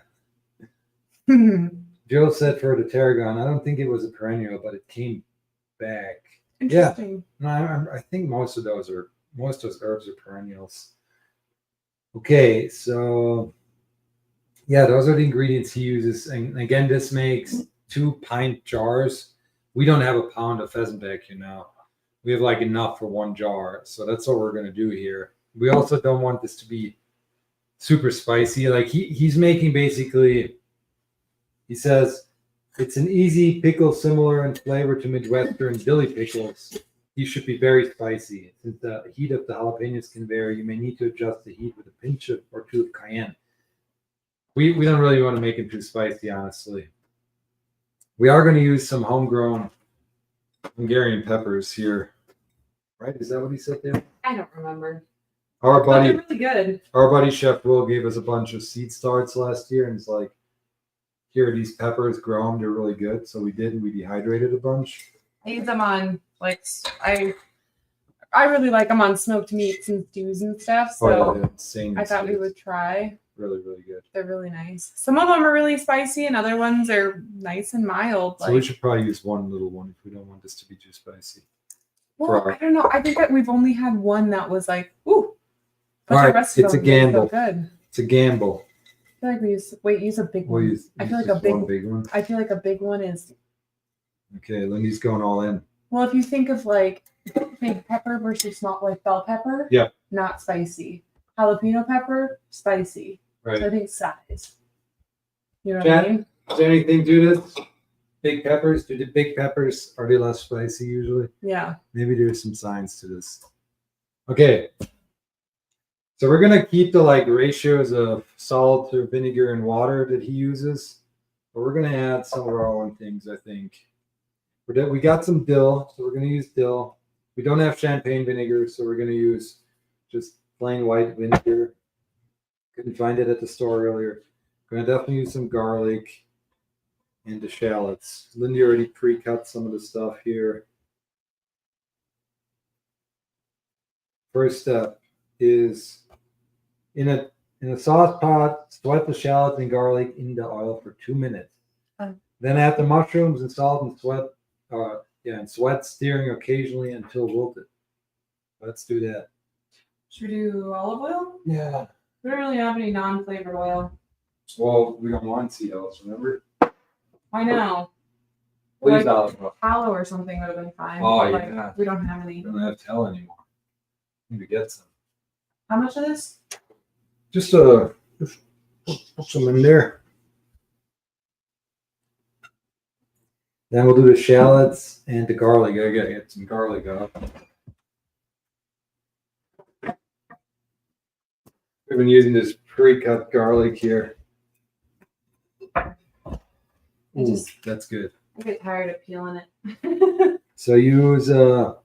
Joe said for the tarragon, I don't think it was a perennial, but it came back. Interesting. Yeah. No, I think most of those herbs are perennials. Okay, so yeah, those are the ingredients he uses. And again, this makes 2 pint jars. We don't have a pound of pheasant back here now. We have like enough for 1 jar. So that's what we're gonna do here. We also don't want this to be super spicy. Like he's making basically, he says it's an easy pickle similar in flavor to Midwestern dilly pickles. These should be very spicy. Since the heat of the jalapenos can vary, you may need to adjust the heat with a pinch or 2 of cayenne. We don't really want to make it too spicy, honestly. We are going to use some homegrown Hungarian peppers here. Right? Is that what he said there? I don't remember. Our buddy, they're really good. Our buddy Chef Will gave us a bunch of seed starts last year, and it's like, here are these peppers, grow them, they're really good. So we did, and we dehydrated a bunch. I use them on I really like them on smoked meats and stews and stuff. So I thought we would try. Really, really good. They're really nice. Some of them are really spicy, and other ones are nice and mild. So we should probably use one little one if we don't want this to be too spicy. Well, I don't know. I think that we've only had one that was like, ooh. But all the right, rest of it's a them gamble. So good. It's a gamble. I feel like use a big one. I feel like a big one. I feel like a big one is. Okay, Lindy's going all in. Well, if you think of like big pepper versus small, like bell pepper, yeah, not spicy. Jalapeno pepper, spicy. Right. So I think size. You know what I mean? Is there anything to this? Big peppers? Do the big peppers, are they less spicy usually? Yeah. Maybe there's some science to this. Okay. So we're gonna keep the like ratios of salt or vinegar and water that he uses, but we're gonna add some of our own things, I think. We got some dill, so we're gonna use dill. We don't have champagne vinegar, so we're gonna use just plain white vinegar. Couldn't find it at the store earlier. Gonna definitely use some garlic and the shallots. Lindey already pre-cut some of the stuff here. First step is in a sauce pot, sweat the shallots and garlic in the oil for 2 minutes. Then add the mushrooms and salt and sweat, stirring occasionally until wilted. Let's do that. Should we do olive oil? Yeah. We don't really have any non-flavored oil. Well, we don't want seed oils, remember? I know. Please olive oil. Tallow or something would have been fine. Oh, but, yeah. We don't have any. We don't have tallow anymore. Need to get some. How much of this? Just put some in there. Then we'll do the shallots and the garlic. I gotta get some garlic up. I've been using this pre-cut garlic here. Ooh, that's good. I get tired of peeling it. So use what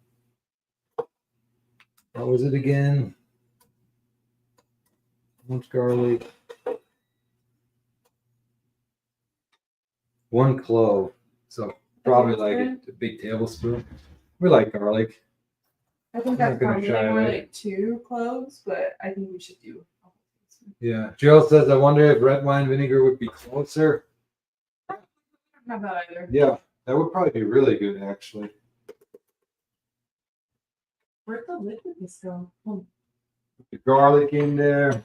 was it again? How much garlic? 1 clove. So probably like a big tablespoon. We like garlic. I think that's probably more like 2 cloves, but I think we should do. Yeah. Jill says, I wonder if red wine vinegar would be closer. Not bad either. Yeah, that would probably be really good, actually. Where'd the liquid go? Put the garlic in there.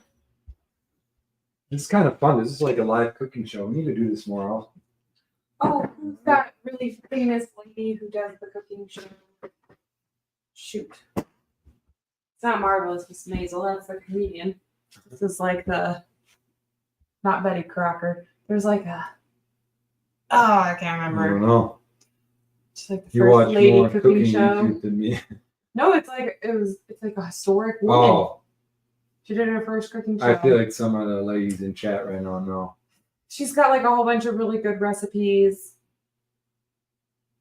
It's kind of fun. This is like a live cooking show. We need to do this more often. Oh, who's that really famous lady who does the cooking show? Shoot. It's not Marvelous Miss Maisel, that's the comedian. This is like the, not Betty Crocker. There's like a, I can't I remember. don't know. It's like the You first watch lady more cooking show. YouTube than me. No, it's like a historic woman. Oh, She did her first cooking show. I feel like some of the ladies in chat right now know. She's got like a whole bunch of really good recipes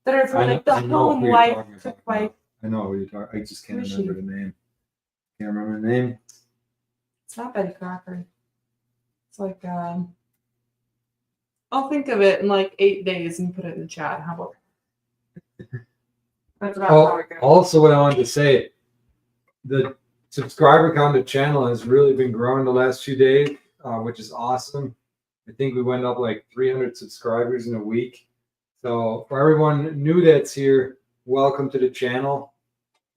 that are for like the home life cook life. I know who you're talking. I just can't Who is remember the name. Can't remember the name. It's not Betty Crocker. It's like I'll think of it in like 8 days and put it in the chat. How about that's about how it goes. Also, what I wanted to say, the subscriber count of the channel has really been growing the last few days, which is awesome. I think we went up like 300 subscribers in a week. So for everyone new that's here, welcome to the channel.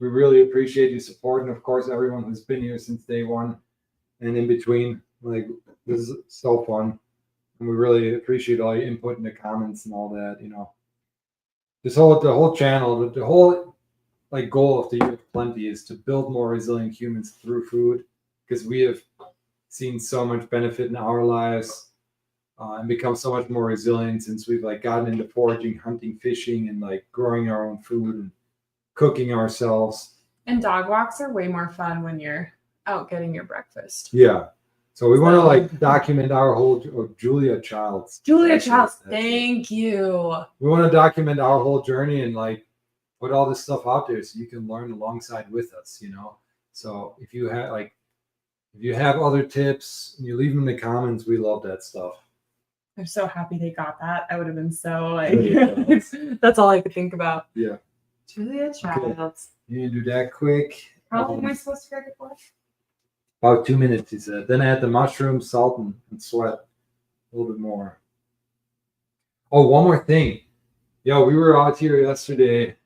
We really appreciate your support, and of course, everyone who's been here since day one and in between. Like, this is so fun, and we really appreciate all your input in the comments and all that. You know, the whole channel, the whole like goal of the Year of Plenty is to build more resilient humans through food, because we have seen so much benefit in our lives and become so much more resilient since we've like gotten into foraging, hunting, fishing, and like growing our own food and cooking ourselves. And dog walks are way more fun when you're out getting your breakfast. Yeah. So we want to like document our whole Julia Childs. Thank you. We want to document our whole journey and like put all this stuff out there so you can learn alongside with us, you know. So if you have other tips, you leave them in the comments. We love that stuff. I'm so happy they got that. I would have been so like that's all I could think about. Yeah. Julia Childs. You need to do that quick. How long am I supposed to cook it for? About 2 minutes, he said. Then I add the mushrooms, salt, and sweat a little bit more. Oh, one more thing. Yo, we were out here yesterday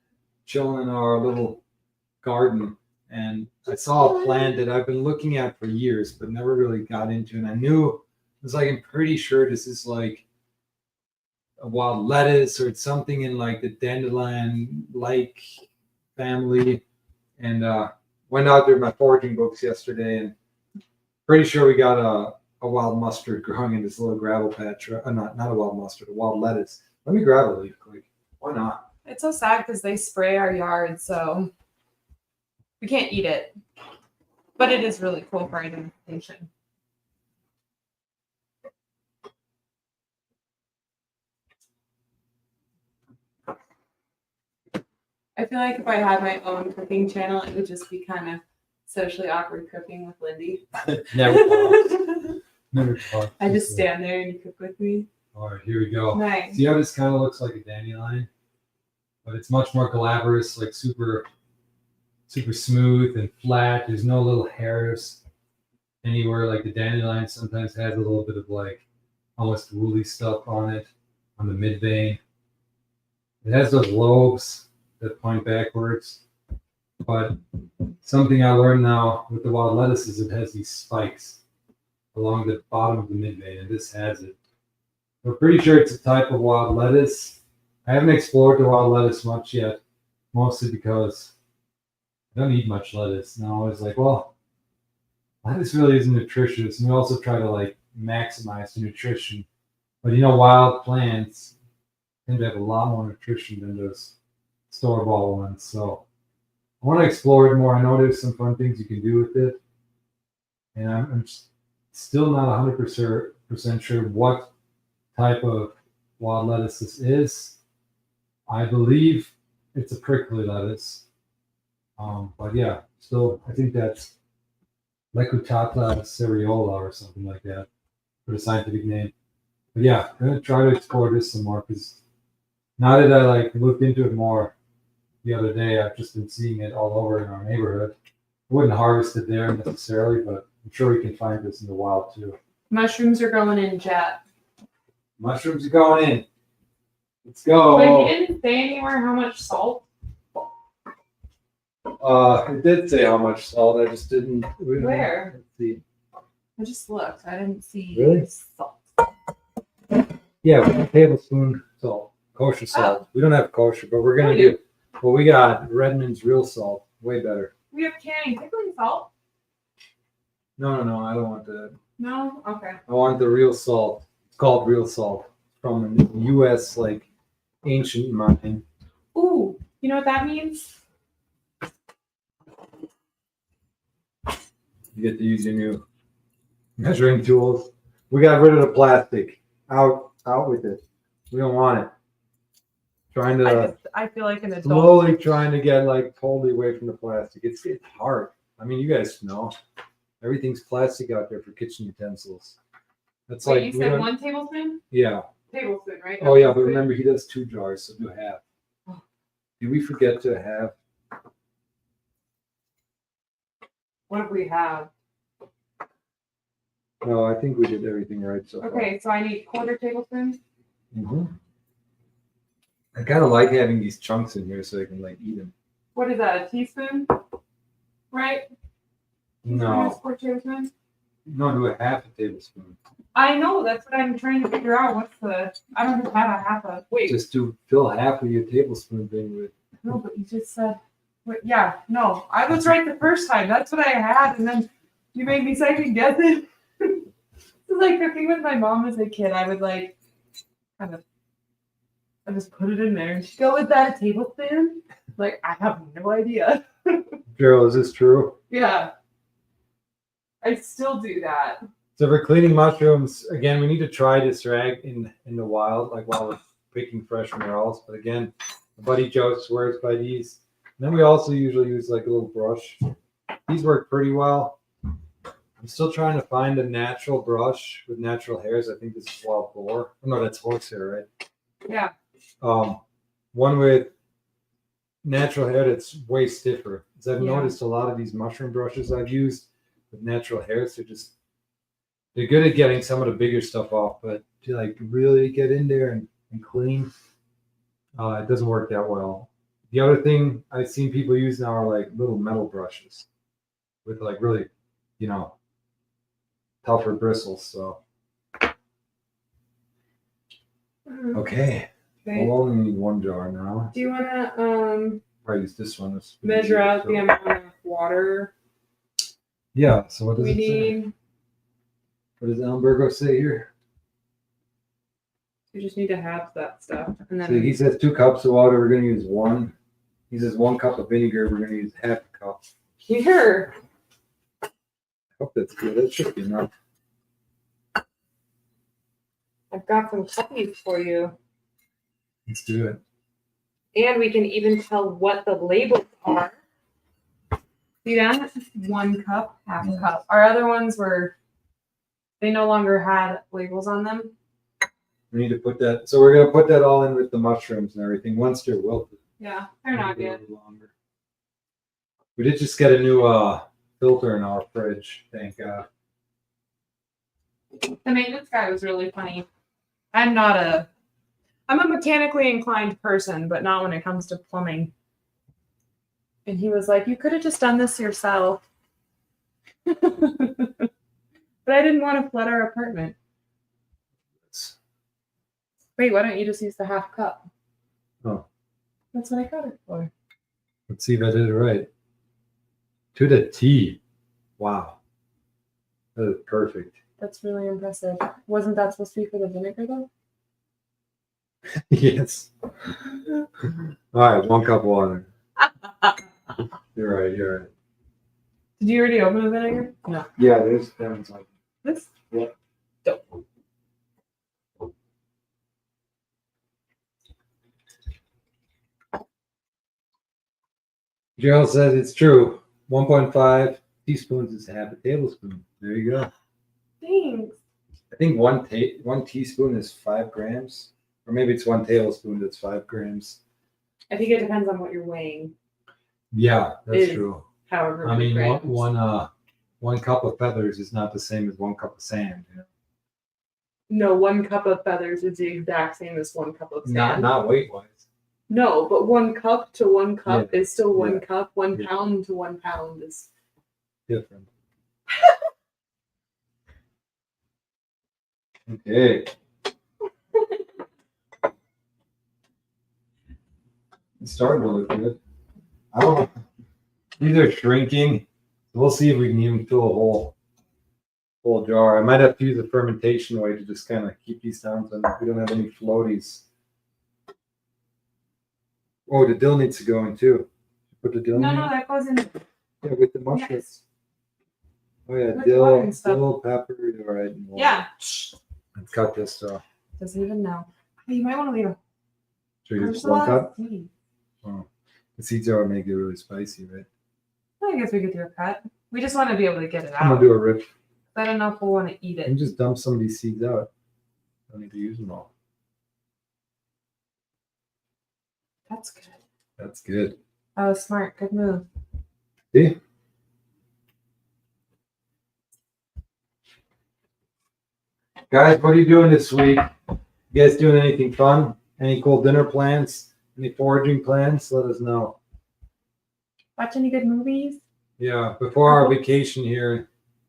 chilling in our little garden, and I saw a plant that I've been looking at for years, but never really got into. And I knew, it was like, I'm pretty sure this is like a wild lettuce or it's something in like the dandelion-like family. And went out there with my foraging books yesterday, and pretty sure we got a wild mustard growing in this little gravel patch. Not a wild mustard, a wild lettuce. Let me grab a leaf quick. Why not? It's so sad because they spray our yard, so we can't eat it. But it is really cool for identification. I feel like if I had my own cooking channel, it would just be kind of socially awkward cooking with Lindey. Never talk. I just stand there and you cook with me. All right, here we go. Nice. See how this kind of looks like a dandelion? But it's much more glabrous, like super smooth and flat. There's no little hairs anywhere. Like the dandelion sometimes has a little bit of like almost woolly stuff on it, on the mid vein. It has those lobes that point backwards. But something I learned now with the wild lettuce is it has these spikes along the bottom of the mid vein, and this has it. We're pretty sure it's a type of wild lettuce. I haven't explored the wild lettuce much yet, mostly because I don't eat much lettuce. And I was like, well, lettuce really isn't nutritious. And we also try to like maximize the nutrition. But you know, wild plants tend to have a lot more nutrition than those store-bought ones. So I want to explore it more. I know there's some fun things you can do with it. and I'm still not 100% sure what type of wild lettuce this is. I believe it's a prickly lettuce. But yeah, still, I think that's Lecutata cereola or something like that for the scientific name. But yeah, I'm gonna try to explore this some more because now that I like looked into it more the other day, I've just been seeing it all over in our neighborhood. I wouldn't harvest it there necessarily, but I'm sure we can find this in the wild too. Mushrooms are going in, Jet. Mushrooms are going in. Let's go. But he didn't say anywhere how much salt. It did say how much salt. I just didn't. Where? Let's see. I just looked. I didn't see Really? salt. Yeah, 1 tablespoon salt, kosher salt. We don't have kosher, but we're gonna We do. do. Well, we got Redmond's real salt, way better. We have canning pickling salt. No, I don't want that. No? Okay. I want the real salt. It's called real salt from the U.S. like ancient mine. Ooh, you know what that means? You get to use your new measuring tools. We got rid of the plastic. Out with it. We don't want it. Trying to I feel like an adult. slowly trying to get like totally away from the plastic. It's hard. I mean, you guys know everything's plastic out there for kitchen utensils. That's Wait, like you we said don't- 1 tablespoon? Yeah. Tablespoon, right? Oh yeah, but remember he does 2 jars, so do half. Did we forget to have? What do we have? No, I think we did everything right so far. Okay, so I need 1/4 tablespoon. I kind of like having these chunks in here so I can like eat them. What is that? A teaspoon? Right? No, 1/4 tablespoon. no, do a half a tablespoon. I know. That's what I'm trying to figure out. What's the? I don't have a half a. Wait. Just do fill half of your tablespoon thing with. No, but you just said. Wait, yeah. No, I was right the first time. That's what I had, and then you made me second guess it. It's like cooking with my mom as a kid. I would like kind of. I just put it in there, and she'd go, "Is that a tablespoon?" Like I have no idea. Gerald, is this true? Yeah. I still do that. So for cleaning mushrooms, again, we need to try this rag in the wild, like while we're picking fresh morels. But again, my buddy Joe swears by these. And then we also usually use like a little brush. These work pretty well. I'm still trying to find a natural brush with natural hairs. I think this is wild boar. Oh, no, that's horsehair, right? Yeah. One with natural hair that's way stiffer. As I've Yeah. noticed a lot of these mushroom brushes I've used with natural hairs, they're good at getting some of the bigger stuff off, but to like really get in there and clean, it doesn't work that well. The other thing I've seen people use now are like little metal brushes with like really, tougher bristles. So okay. Okay. We'll only need 1 jar now. Do you want to Probably use this one. measure out the amount of water Yeah. So what does we it say? need? What does Bergo say here? We just need to have that stuff, and So he then says 2 cups of water. We're going to use 1. He says 1 cup of vinegar. We're going to use half a cup. here. I hope that's good. That should be enough. I've got some puppies for you, Let's do it. and we can even tell what the labels are. See that? 1 cup, half a cup. Our other ones they no longer had labels on them. We need to put that. So we're going to put that all in with the mushrooms and everything once they're wilted. Yeah, they're not Maybe a good. little longer. We did just get a new filter in our fridge. Thank God. The maintenance guy was really funny. I'm a mechanically inclined person, but not when it comes to plumbing. And he was like, "You could have just done this yourself." But I didn't want to flood our apartment. Wait, why don't you just use the half cup? Oh. That's what I got it for. Let's see if I did it right. To the T. Wow. That is perfect. That's really impressive. Wasn't that supposed to be for the vinegar though? Yes. All right, 1 cup of water. You're right. Did you already open the vinegar? No. Yeah, there's that one's like This? Yeah. Dope. Gerald says it's true. 1.5 teaspoons is half a tablespoon. There you go. Thanks. I think one teaspoon is 5 grams, or maybe it's 1 tablespoon that's 5 grams. I think it depends on what you're weighing. Yeah, that's Is true. However, I many mean, grams. one cup of feathers is not the same as 1 cup of sand. You know? No, 1 cup of feathers is the exact same as 1 cup of sand. Not weight wise. No, but 1 cup to 1 cup Yeah. is still 1 Yeah. cup. 1 Yeah. pound to 1 pound is Different. Okay. It's starting to look good. I don't know. These are shrinking. We'll see if we can even fill a whole jar. I might have to use a fermentation way to just kind of keep these down so we don't have any floaties. Oh, the dill needs to go in too. Put the dill no, in? that goes in. Yeah, with the mushrooms. Yes. Oh yeah, With the water and stuff. dill, pepper, all right. And water. Yeah. Let's cut this off. Doesn't even know. You might want to leave a. Should we There's just a one lot cut? of seeds. Oh, the seeds are what make it really spicy, right? I guess we could do a cut. We just want to be able to get it I'm out. gonna do a rip. I don't know if we'll want to eat You it. can just dump some of these seeds out. Don't need to use them all. That's good. That's good. Oh, smart. Good move. See? Guys, what are you doing this week? You guys doing anything fun? Any cool dinner plans? Any foraging plans? Let us know. Watch any good movies? Yeah, before our vacation here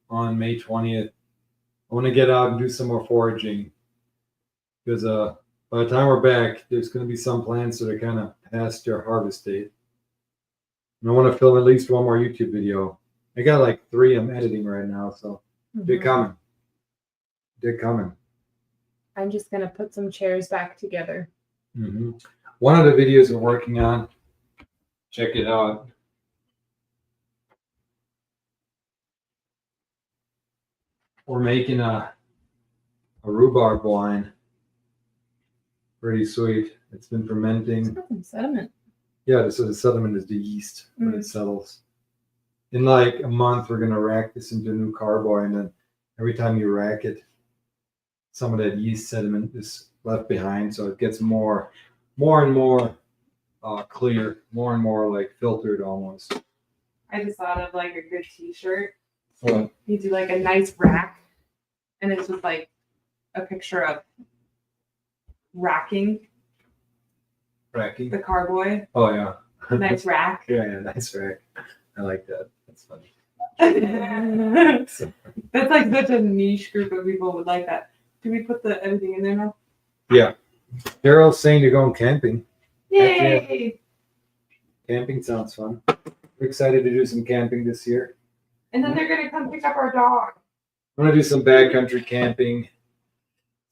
on May 20th, I want to get out and do some more foraging. Because by the time we're back, there's going to be some plants that are kind of past their harvest date. And I want to film at least one more YouTube video. I got like 3 I'm editing right now, so they're coming. They're coming. I'm just going to put some chairs back together. Mm-hmm. One of the videos we're working on, check it out. We're making a rhubarb wine. Pretty sweet. It's been fermenting. It's got some sediment. Yeah, so the sediment is the yeast when it settles. In like a month, we're gonna rack this into a new carboy, and then every time you rack it, some of that yeast sediment is left behind, so it gets more and more clear, more and more like filtered almost. I just thought of like a good T-shirt. What? You do like a nice rack, and it's just like a picture of racking Racking? the carboy. Oh yeah. Nice rack. Yeah, nice rack. I like that. That's funny. That's like such a niche group of people would like that. Do we put everything in there now? Yeah. Daryl's saying you're going camping. Yay! Camping sounds fun. We're excited to do some camping this year. And then they're gonna come pick up our dog. I'm gonna do some backcountry camping,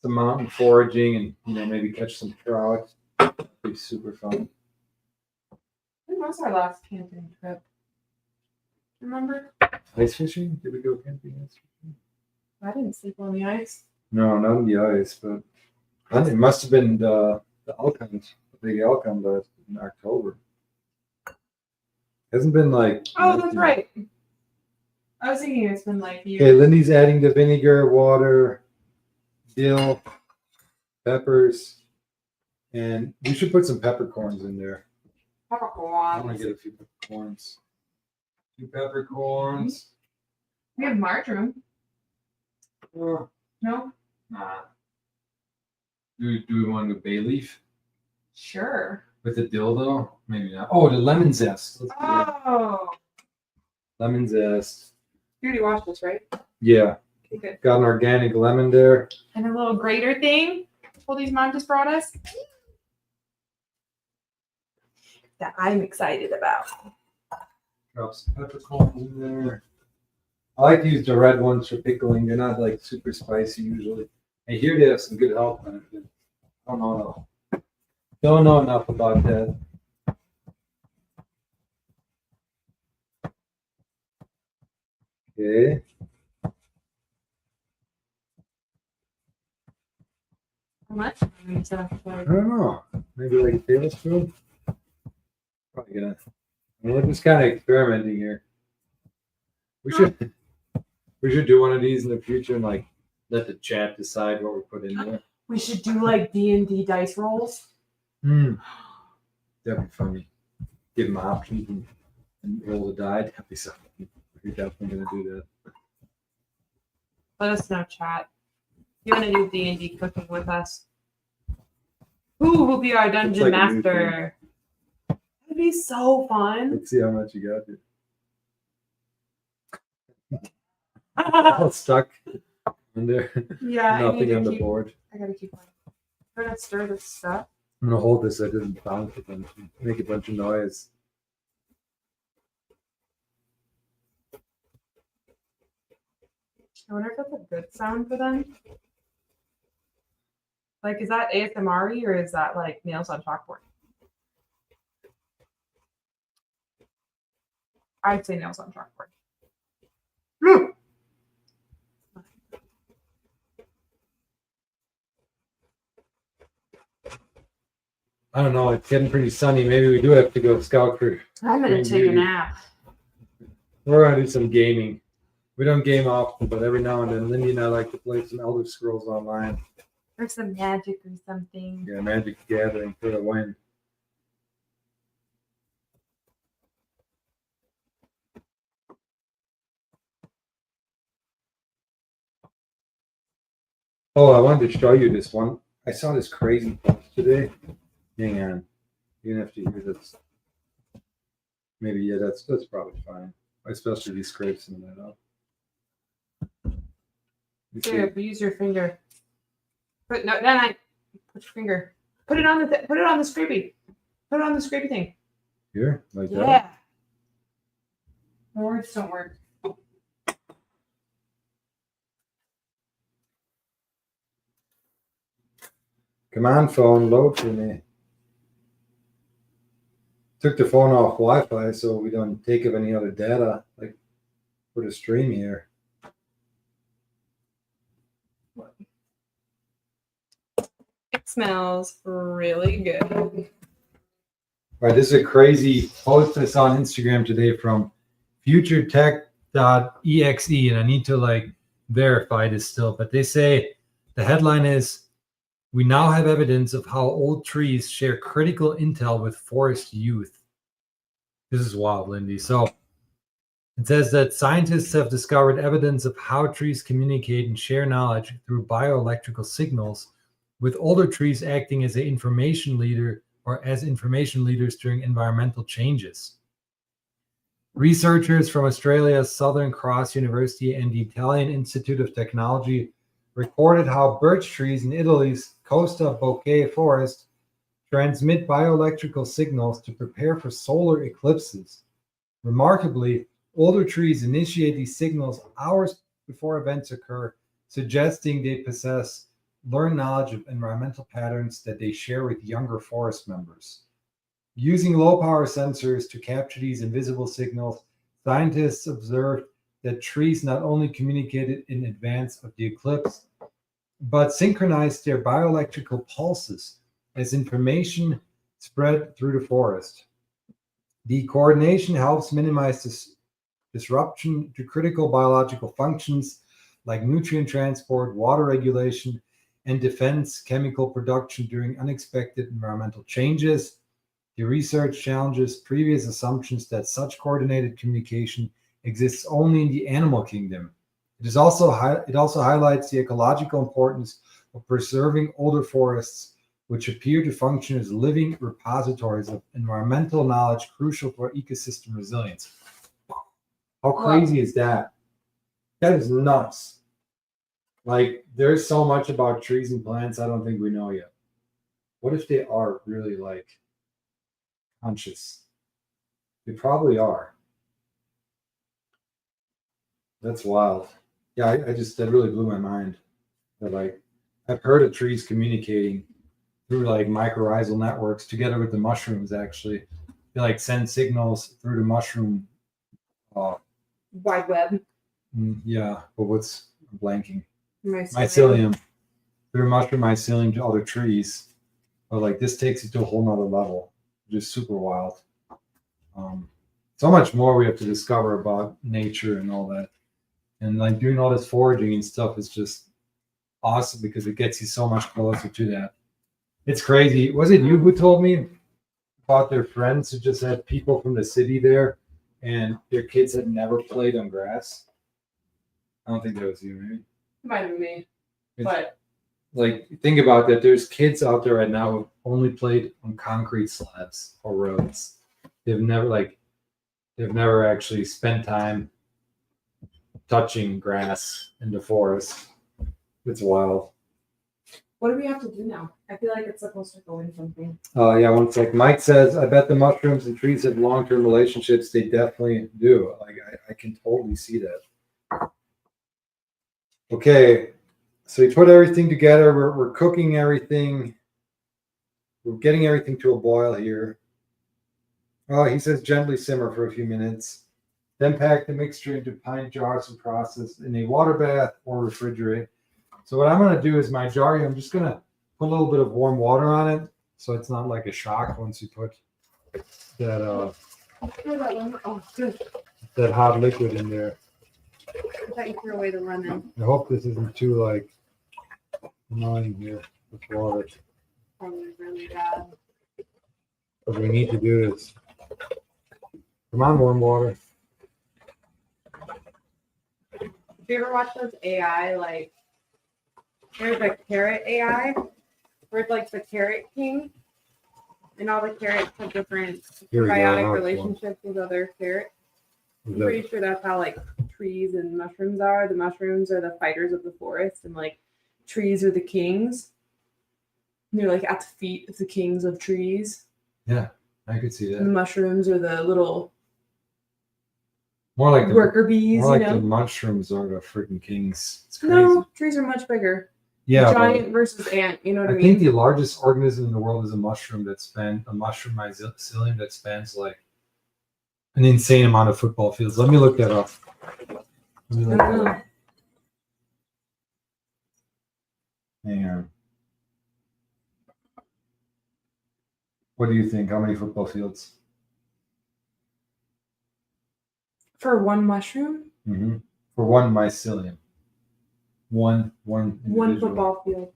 some mountain foraging, and maybe catch some trout. It'll be super fun. When was our last camping trip? Remember? Ice fishing? Did we go camping? I didn't sleep on the ice. No, not on the ice, but I think it must have been the elk hunt, the big elk hunt in October. Hasn't been like. Oh, that's right. I was thinking it's been like years. Okay, Lindey's adding the vinegar, water, dill, peppers, and we should put some peppercorns in there. I want Peppercorns. to get a few peppercorns. 2 peppercorns. We have marjoram. Oh, No? do we want to do bay leaf Sure. with the dill though? Maybe not. Oh, the lemon zest. Let's do that. Oh. Lemon zest. You already washed this, right? Yeah, Okay, good. got an organic lemon there. And a little grater thing. Polly's mom just brought us. That I'm excited about. Drop some peppercorns in there. I like to use the red ones for pickling. They're not like super spicy usually. I hear they have some good health benefits. Don't know enough about that. Okay. How much? I don't know. Maybe like a tablespoon. Probably gonna. We're just kind of experimenting here. We should do one of these in the future and like let the chat decide what we put in there. We should do like D&D dice rolls. That'd be funny. Give them options and roll the die. That'd be something. We're definitely gonna do that. Let us know, chat. You want to do D&D cooking with us? Who will be our dungeon like a new master? That'd be so fun. Let's see how much you got here. All stuck in there. Yeah, I need Nothing to on the keep- board. I gotta keep going. Try to stir this stuff. I'm gonna hold this so it doesn't bounce a bunch, make a bunch of noise. I wonder if that's a good sound for them. Like, is that ASMR or is that like nails on chalkboard? I'd say nails on chalkboard. I don't know. It's getting pretty sunny. Maybe we do have to go scout for. I'm gonna Green take a beauty. nap. We're gonna do some gaming. We don't game often, but every now and then, Lindey and I like to play some Elder Scrolls online. Or some magic or something. Yeah, Magic the Gathering for the win. Oh, I wanted to show you this one. I saw this crazy post today. Hang on. You're gonna have to hear this. Maybe, yeah, that's probably fine. Especially these scrapes and that up. You see- Here, use your finger. Put your finger. Put it on the scrapey. Put it on the scrapey thing. Here, like that. Yeah. My words don't work. Come on, phone, load for me. Took the phone off Wi-Fi so we don't take up any other data, like for the stream here. It smells really good. All right, this is a crazy post I saw on Instagram today from futuretech.exe, and I need to like verify this still, but they say the headline is, "We now have evidence of how old trees share critical intel with forest youth." This is wild, Lindey. So it says that scientists have discovered evidence of how trees communicate and share knowledge through bioelectrical signals, with older trees acting as an information leader or as information leaders during environmental changes. Researchers from Australia's Southern Cross University and the Italian Institute of Technology recorded how birch trees in Italy's Costa Bocche forest transmit bioelectrical signals to prepare for solar eclipses. Remarkably, older trees initiate these signals hours before events occur, suggesting they possess learned knowledge of environmental patterns that they share with younger forest members. Using low-power sensors to capture these invisible signals, scientists observed that trees not only communicated in advance of the eclipse, but synchronized their bioelectrical pulses as information spread through the forest. The coordination helps minimize disruption to critical biological functions like nutrient transport, water regulation, and defense chemical production during unexpected environmental changes. The research challenges previous assumptions that such coordinated communication exists only in the animal kingdom. It also highlights the ecological importance of preserving older forests, which appear to function as living repositories of environmental knowledge crucial for ecosystem resilience. How crazy is that? That is nuts. Like, there's so much about trees and plants I don't think we know yet. What if they are really like conscious? They probably are. That's wild. Yeah, that really blew my mind. That like, I've heard of trees communicating through like mycorrhizal networks together with the mushrooms. Actually, they like send signals through the mushroom Wide web. Yeah, but what's I'm blanking? Mycelium. Mycelium. They're mushroom mycelium to other trees, but like this takes it to a whole nother level, just super wild. So much more we have to discover about nature and all that, and like doing all this foraging and stuff is just awesome because it gets you so much closer to that. It's crazy. Was it you who told me about their friends who just had people from the city there, and their kids had never played on grass? I don't think that was you, maybe. Might have been me, It's- but Like, think about that. There's kids out there right now who've only played on concrete slabs or roads. They've never actually spent time touching grass in the forest. It's wild. what do we have to do now? I feel like it's supposed to go in something. Yeah, one sec. Mike says, I bet the mushrooms and trees have long-term relationships. They definitely do. Like, I can totally see that. Okay, so we put everything together. We're cooking everything. We're getting everything to a boil here. Oh, he says gently simmer for a few minutes. Then pack the mixture into pint jars and process in a water bath or refrigerate. So what I'm going to do is my jar, I'm just going to put a little bit of warm water on it so it's not like a shock once you put that Oh, good. that hot liquid in there. I thought you threw away the lemon. I hope this isn't too like annoying here with water. Probably really bad. What we need to do is come on, warm water. Do you ever watch those AI, like, there's a carrot AI, where it's like the carrot king, and all the carrots have different Here we go. symbiotic Now it's relationships with other carrots. I'm warm. pretty sure that's how, like, trees and mushrooms are. The mushrooms are the fighters of the forest, and, like, trees are the kings. And they're, like, at the feet of the kings of trees. Yeah, I could see And the that. mushrooms are the little More like the worker bees, more like you the know? mushrooms are the freaking kings. It's crazy. No, trees are much bigger. Yeah, Giant versus ant, you know what I I mean? think the largest organism in the world is a mushroom mushroom mycelium that spans like an insane amount of football fields. Let me look that up. Let me look that up. Hang on. What do you think? How many football fields? For one mushroom? Mm-hmm. For one mycelium. One One individual. football field.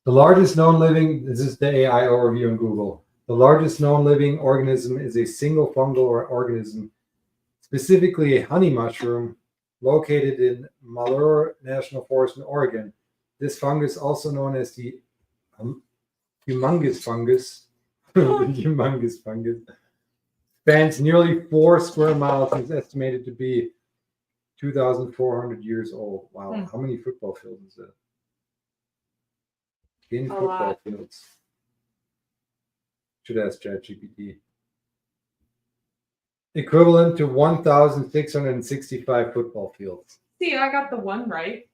The largest known living, this is the AI overview on Google. The largest known living organism is a single fungal organism, specifically a honey mushroom, located in Malheur National Forest in Oregon. This fungus, also known as the humongous fungus, humongous fungus, spans nearly 4 square miles and is estimated to be 2,400 years old. Wow, how many football fields is that? In football lot. fields. Should ask ChatGPT. Equivalent to 1,665 football fields. See, I got the one right.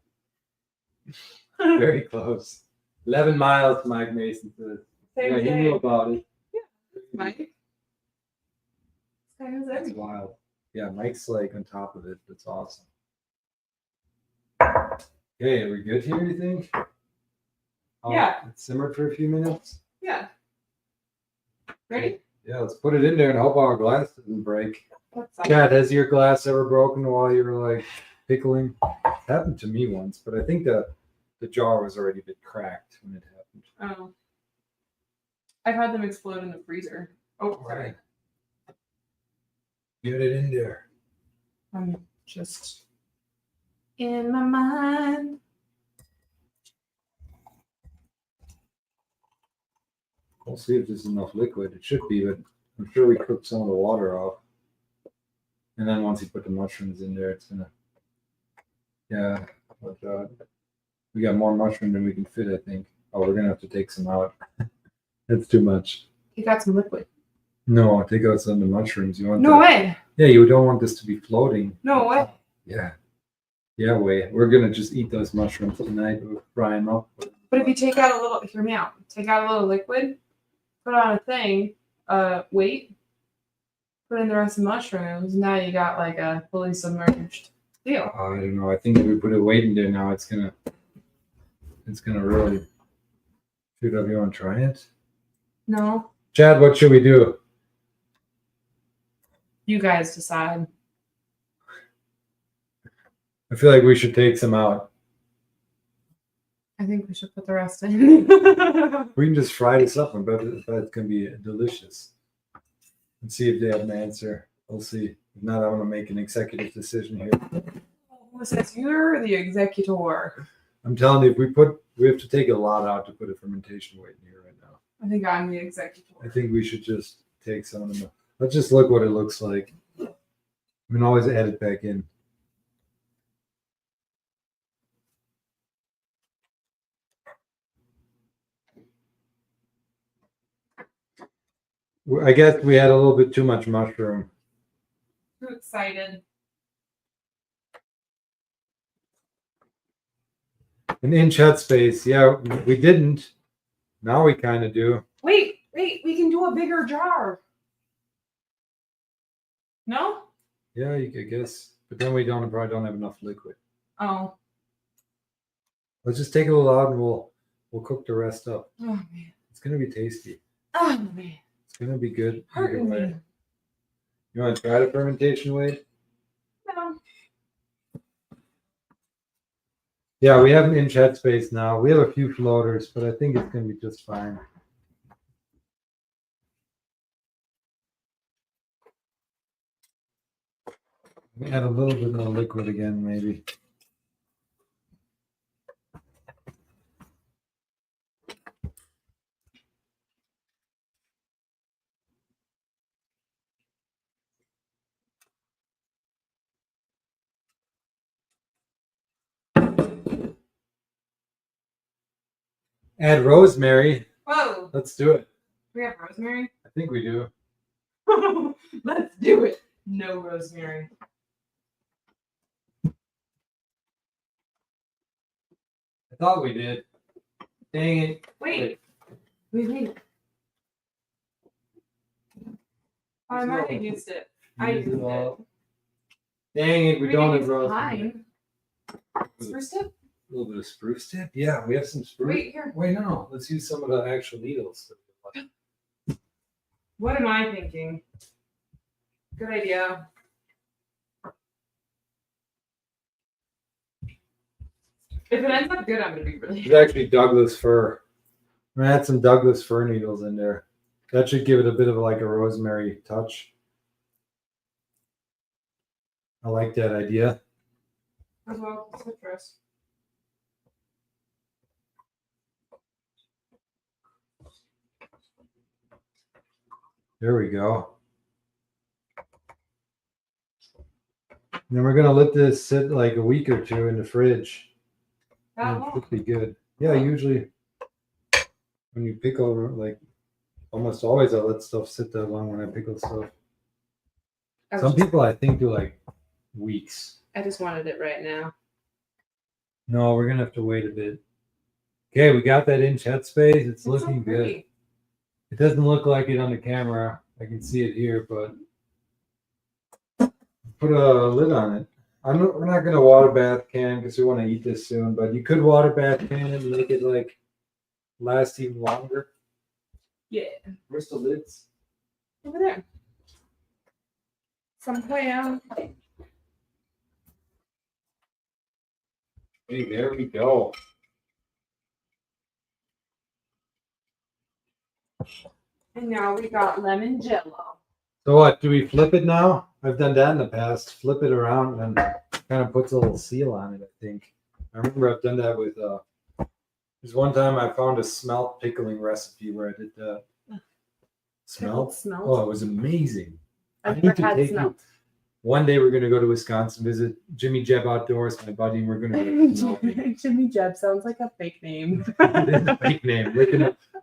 Very close. 11 miles, Mike Mason says. Same Yeah, he thing. knew about it. Mike. This guy knows That's everything. wild. Yeah, Mike's like on top of it. That's awesome. Okay, are we good here, you think? Yeah. It simmered for a few minutes. Yeah. Ready? Yeah, let's put it in there and hope our glass doesn't break. What's up? Kat, has your glass ever broken while you were like pickling? It happened to me once, but I think the jar was already a bit cracked when it happened. Oh. I've had them explode in the freezer. Oh, sorry. Get it in there. I'm just in my mind. We'll see if there's enough liquid. It should be, but I'm sure we cooked some of the water off. And then once you put the mushrooms in there, it's gonna. Yeah, but we got more mushroom than we can fit, I think. Oh, we're gonna have to take some out. That's too much. You got some liquid. No, take out some of the mushrooms. You want? No way. Yeah, you don't want this to be floating. No way. Yeah. Yeah, way. We're gonna just eat those mushrooms tonight. We'll fry them up. But if you take out a little, hear me out. Take out a little liquid, put it on a thing, weight, put in the rest of the mushrooms. Now you got like a fully submerged deal. I don't know. I think if we put a weight in there now, it's gonna really shoot up. You want to try it? No, Chad, what should we do? you guys decide. I feel like we should take some out. I think we should put the rest in. We can just fry this up. I bet it's gonna be delicious. Let's see if they have an answer. We'll see. If not, I want to make an executive decision here. Who says you're the executor? I'm telling you, we have to take a lot out to put a fermentation weight in here right now. I think I'm the executor. I think we should just take some of them. Let's just look what it looks like. We can always add it back in. I guess we had a little bit too much mushroom. Too excited. An inch headspace. Yeah, we didn't. Now we kind of do. Wait, we can do a bigger jar. No? Yeah, you could guess. But then we probably don't have enough liquid. Oh. Let's just take a little out and we'll cook the rest up. Oh man. It's gonna be tasty. Oh man. It's gonna be good. Hurting me. You want to try the fermentation weight? No. Yeah, we have an inch headspace now. We have a few floaters, but I think it's gonna be just fine. We add a little bit more liquid again, maybe. Add rosemary. Whoa. Let's do it. We have rosemary? I think we do. Let's do it. No rosemary. I thought we did. Dang it. Wait. We I might have used it. I used it. Dang it, we don't have rosemary. Pine. Spruce tip? A little bit of spruce tip. Yeah, we have some spruce. Wait, here. Wait, no. Let's use some of the actual needles. What am I thinking? Good idea. If it ends up good, I'm gonna be really. It's actually Douglas fir. I'm gonna add some Douglas fir needles in there. That should give it a bit of like a rosemary touch. I like that idea. As well as citrus. There we go. And then we're gonna let this sit like a week or two in the fridge. That It long? should be good. Yeah, usually when you pickle, like almost always I let stuff sit that long when I pickle stuff. Some people I think do like weeks. I just wanted it right now. No, we're gonna have to wait a bit. Okay, we got that inch headspace. It's looking good. Pretty. It doesn't look like it on the camera. I can see it here, but put a lid on it. We're not gonna water bath can because we want to eat this soon. But you could water bath can and make it like last even longer. Yeah. Where's the lids? Over there. Somewhere. Hey, there we go. And now we got lemon jello. So what? Do we flip it now? I've done that in the past. Flip it around and kind of puts a little seal on it. I think. I remember I've done that with. There's one time I found a smelt pickling recipe where I did that. Smelt? Smelt? Oh, it was amazing. I've I never need to had take smelt. you. One day we're gonna go to Wisconsin, visit Jimmy Jeb Outdoors, my buddy, and we're gonna go smelting. Jimmy Jeb sounds like a fake name. It is a fake name.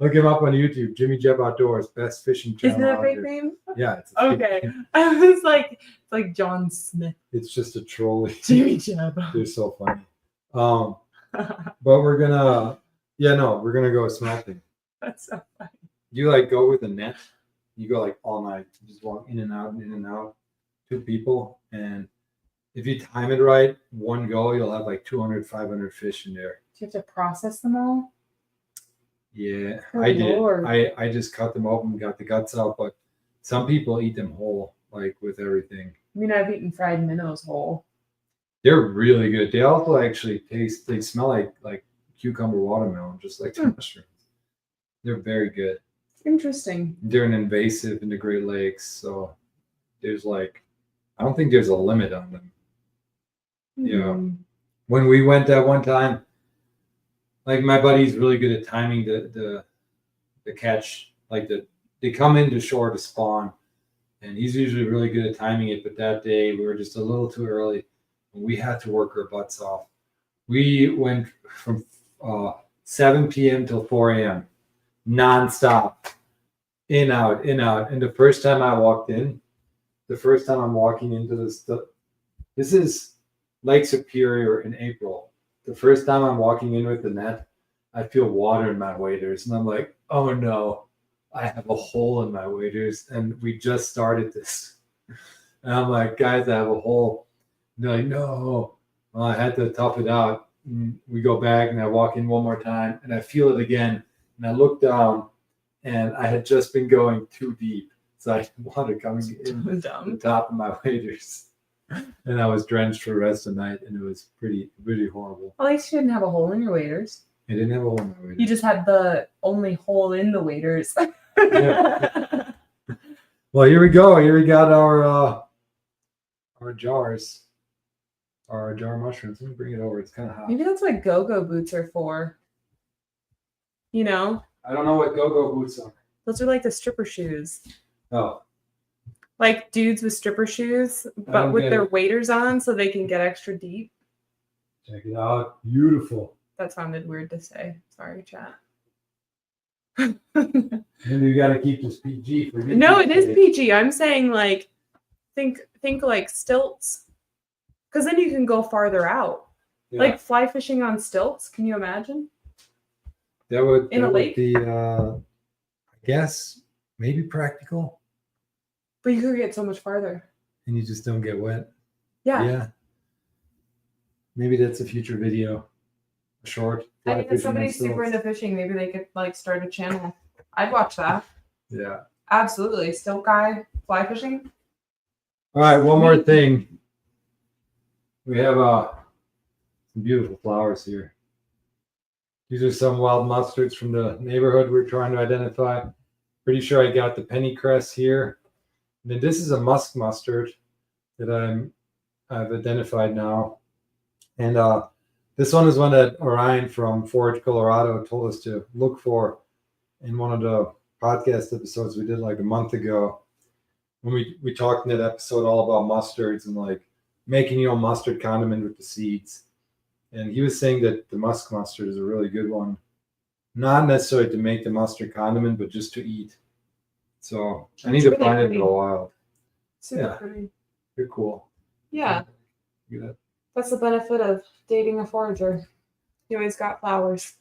Look him up on YouTube. Jimmy Jeb Outdoors, best fishing channel. Is it a out fake there. name? Yeah, it's a fake Okay. name. I was like, it's like John Smith. It's just a troll. Jimmy Jeb. They're so funny. But we're gonna go smelting. That's so funny. Do you like go with a net? You go like all night. You just walk in and out and in and out. 2 people. And if you time it right, one go, you'll have like 200, 500 fish in there. Do you have to process them all? Yeah, Oh, I did. Lord. I just cut them open, got the guts out, but some people eat them whole, like with everything. I mean, I've eaten fried minnows whole. They're really good. They also actually they smell like cucumber watermelon, just like the mushrooms. They're very good. Interesting. They're an invasive in the Great Lakes, so there's like, I don't think there's a limit on them. Yeah. When we went that one time, like my buddy's really good at timing the catch. Like they come into shore to spawn, and he's usually really good at timing it. But that day we were just a little too early, and we had to work our butts off. We went from 7 p.m. till 4 a.m. nonstop, in out, in out. And the first time I'm walking into this is Lake Superior in April. The first time I'm walking in with the net, I feel water in my waders, and I'm like, oh no, I have a hole in my waders, and we just started this. And I'm like, guys, I have a hole. And they're like, no. Well, I had to tough it out. And we go back, and I walk in one more time, and I feel it again. And I look down, and I had just been going too deep, so I had water coming in the top of my waders. And I was drenched for the rest of the night, and it was pretty horrible. At least you didn't have a hole in your waders. I didn't have a hole in my waders. You just had the only hole in the waders. Yeah. Well, here we go. Here we got our jars, our jar mushrooms. Let me bring it over. It's kind of hot. Maybe that's what go-go boots are for. You know? I don't know what go-go boots are. Those are like the stripper shoes. Oh. Like dudes with stripper shoes, but with their waders on so they can get extra deep. Check it out. Beautiful. That sounded weird to say. Sorry, chat. And you got to keep this PG for you. No, it is PG. I'm saying like think like stilts. Because then you can go farther out. Yeah. Like fly fishing on stilts. Can you imagine? That would lake? Be I guess maybe practical. But you could get so much farther. And you just don't get wet. Yeah. Yeah. Maybe that's a future video. A short. I mean, if somebody's super into fishing, maybe they could like start a channel. I'd watch that. Yeah. Absolutely. Stilt guy fly fishing. All right, one more thing. We have some beautiful flowers here. These are some wild mustards from the neighborhood we're trying to identify. Pretty sure I got the pennycress here. And then this is a musk mustard that I've identified now. And this one is one that Orion from Foraged, Colorado told us to look for in one of the podcast episodes we did like a month ago. When we talked in that episode all about mustards and like making your own mustard condiment with the seeds. And he was saying that the musk mustard is a really good one. Not necessarily to make the mustard condiment, but just to eat. So I need to find it in the wild. Super pretty. You're cool. Yeah. That's the benefit of dating a forager. You always got flowers.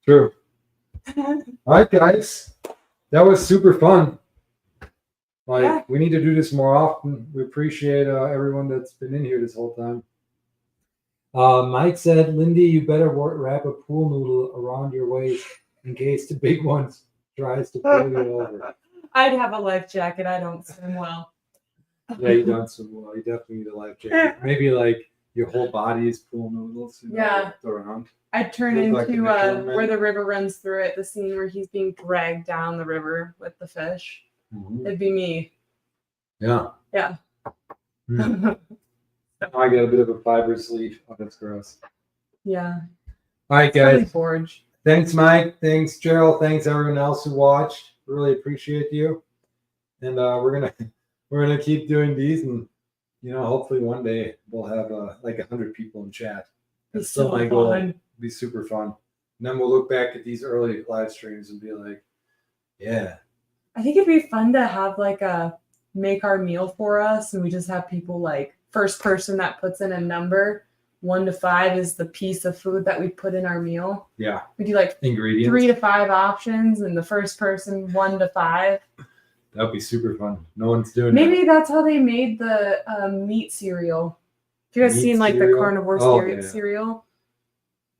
True. All right, guys. That was super fun. We need to do this more often. We appreciate everyone that's been in here this whole time. Mike said, Lindey, you better wrap a pool noodle around your waist in case the big one tries to pull you over. I'd have a life jacket. I don't swim well. Yeah, you don't swim well. You definitely need a life jacket. Maybe like your whole body is pool noodles. Around. I'd turn into where the river runs through it, the scene where he's being dragged down the river with the fish. Mm-hmm. It'd be me. Yeah. Yeah. Mm. I got a bit of a fibrous leaf. Oh, that's gross. Yeah. All right, guys. Forge. Thanks, Mike. Thanks, Gerald. Thanks, everyone else who watched. Really appreciate you. And we're gonna keep doing these, and hopefully one day we'll have like 100 people in chat. That's still my goal. It'll be super fun. And then we'll look back at these early live streams and be like, yeah. I think it'd be fun to have like a make our meal for us, and we just have people like first person that puts in a number 1 to 5 is the piece of food that we put in our meal. Yeah. We do like Ingredients. 3 to 5 options, and the first person 1 to 5. That would be super fun. No one's doing Maybe that's how they made the meat cereal. Have you guys Meat seen like cereal? the carnivore Oh, yeah. cereal?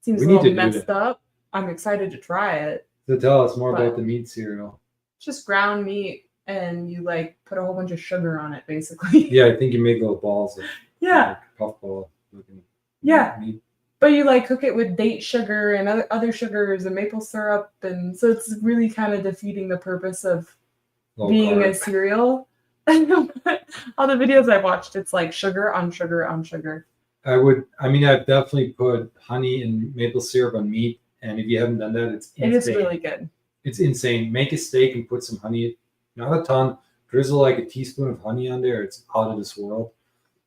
Seems We a need to little do messed that. up. I'm excited to try it. So tell us more But- about the meat cereal. It's just ground meat, and you like put a whole bunch of sugar on it, basically. Yeah, I think you make little balls of Yeah. like puffball looking Yeah. meat. But you like cook it with date sugar and other sugars and maple syrup, and so it's really kind of defeating the purpose of Low being a carb. cereal. All the videos I've watched, it's like sugar on sugar on sugar. I've definitely put honey and maple syrup on meat, and if you haven't done that, it's insane. It is really good. It's insane. Make a steak and put some honey, not a ton, drizzle like a teaspoon of honey on there. It's out of this world.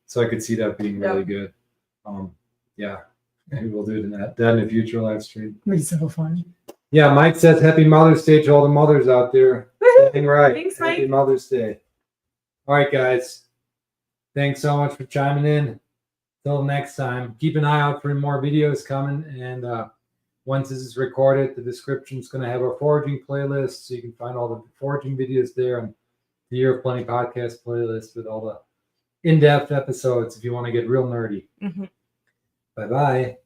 So I could see that being really good. Yeah, maybe we'll do that in a future live stream. It'd be so fun. Yeah, Mike says Happy Mother's Day to all the mothers out there. Dang right. Thanks, Happy Mike. Mother's Day. All right, guys. Thanks so much for chiming in. Till next time, keep an eye out for more videos coming. And once this is recorded, the description is going to have our foraging playlist. So you can find all the foraging videos there and the Year of Plenty podcast playlist with all the in-depth episodes if you want to get real nerdy. Mm-hmm. Bye-bye.